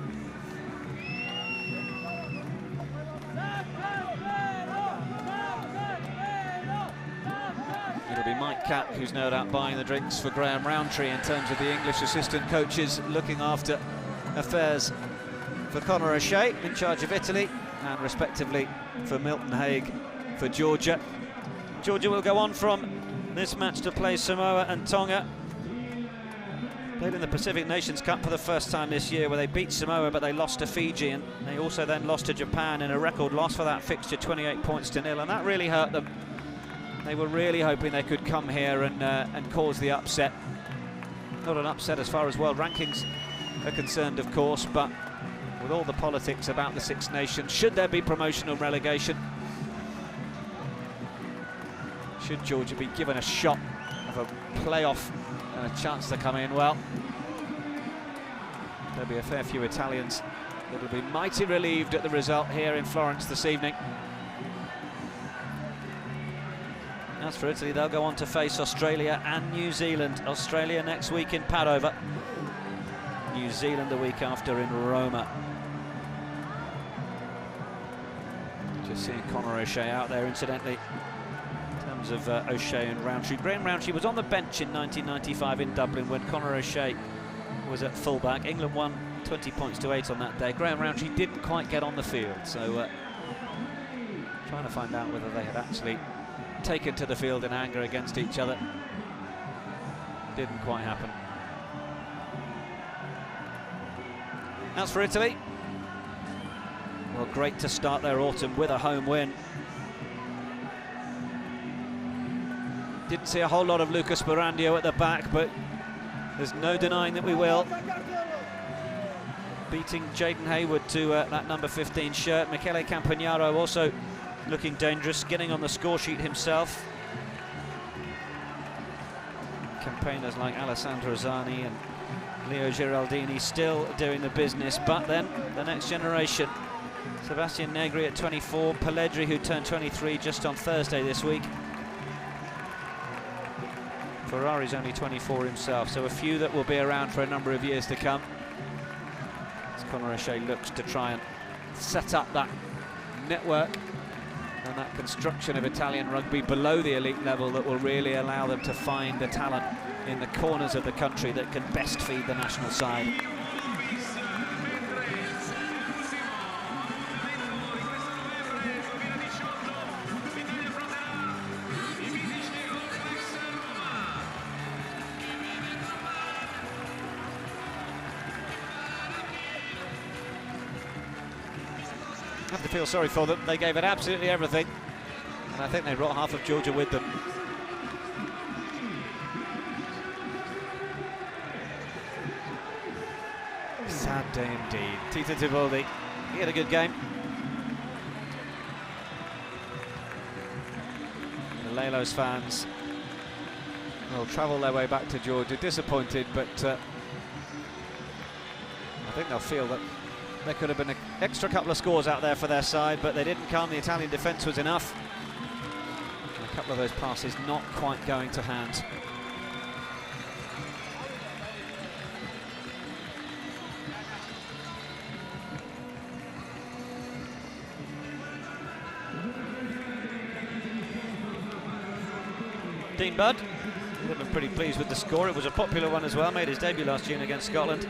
It'll be Mike Catt, who's no doubt buying the drinks for Graham Rowntree in terms of the English assistant coaches looking after affairs for Conor O'Shea in charge of Italy, and respectively for Milton Haig for Georgia. Georgia will go on from this match to play Samoa and Tonga. Played in the Pacific Nations Cup for the first time this year, where they beat Samoa but they lost to Fiji, and they also then lost to Japan in a record loss for that fixture, 28 points to 0, and that really hurt them. They were really hoping they could come here and cause the upset. Not an upset as far as world rankings are concerned, of course, but with all the politics about the Six Nations, should there be promotion or relegation? Should Georgia be given a shot of a playoff and a chance to come in? Well, there'll be a fair few Italians that'll be mighty relieved at the result here in Florence this evening. As for Italy, they'll go on to face Australia and New Zealand. Australia next week in Padova, New Zealand the week after in Roma. Just seeing Conor O'Shea out there, incidentally, in terms of O'Shea and Rowntree. Graham Rowntree was on the bench in 1995 in Dublin when Conor O'Shea was at fullback. England won 20 points to 8 on that day. Graham Rowntree didn't quite get on the field, so trying to find out whether they had actually taken to the field in anger against each other. Didn't quite happen. As for Italy, well, great to start their autumn with a home win. Didn't see a whole lot of Lucas Barandio at the back, but there's no denying that we will. Beating Jaden Hayward to that number 15 shirt. Michele Campagnaro also looking dangerous, getting on the score sheet himself. Campaigners like Alessandro Zani and Leo Giraldini still doing the business, but then the next generation. Sebastian Negri at 24, Pelledri, who turned 23 just on Thursday this week. Ferrari's only 24 himself, so a few that will be around for a number of years to come. As Conor O'Shea looks to try and set up that network and that construction of Italian rugby below the elite level that will really allow them to find the talent in the corners of the country that can best feed the national side. I have to feel sorry for them. They gave it absolutely everything, and I think they brought half of Georgia with them. Sad day indeed. Tito Tivoldi, he had a good game. The Lelos fans will travel their way back to Georgia, disappointed, but I think they'll feel that there could have been an extra couple of scores out there for their side, but they didn't come. The Italian defence was enough. And a couple of those passes not quite going to hand. Dean Budd would have been pretty pleased with the score. It was a popular one as well, made his debut last June against Scotland.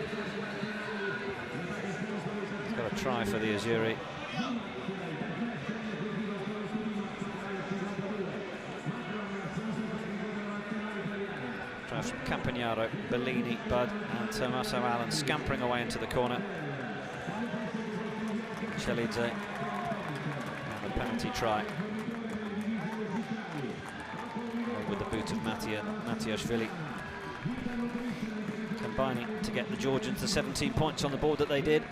He's got a try for the Azzurri. Try from Campagnaro, Bellini, Budd and Tommaso Allen scampering away into the corner. Chelidze and the penalty try with the boot of Matiashvili, combining to get the Georgians to 17 points on the board that they did.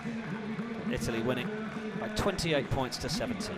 Italy winning by 28 points to 17.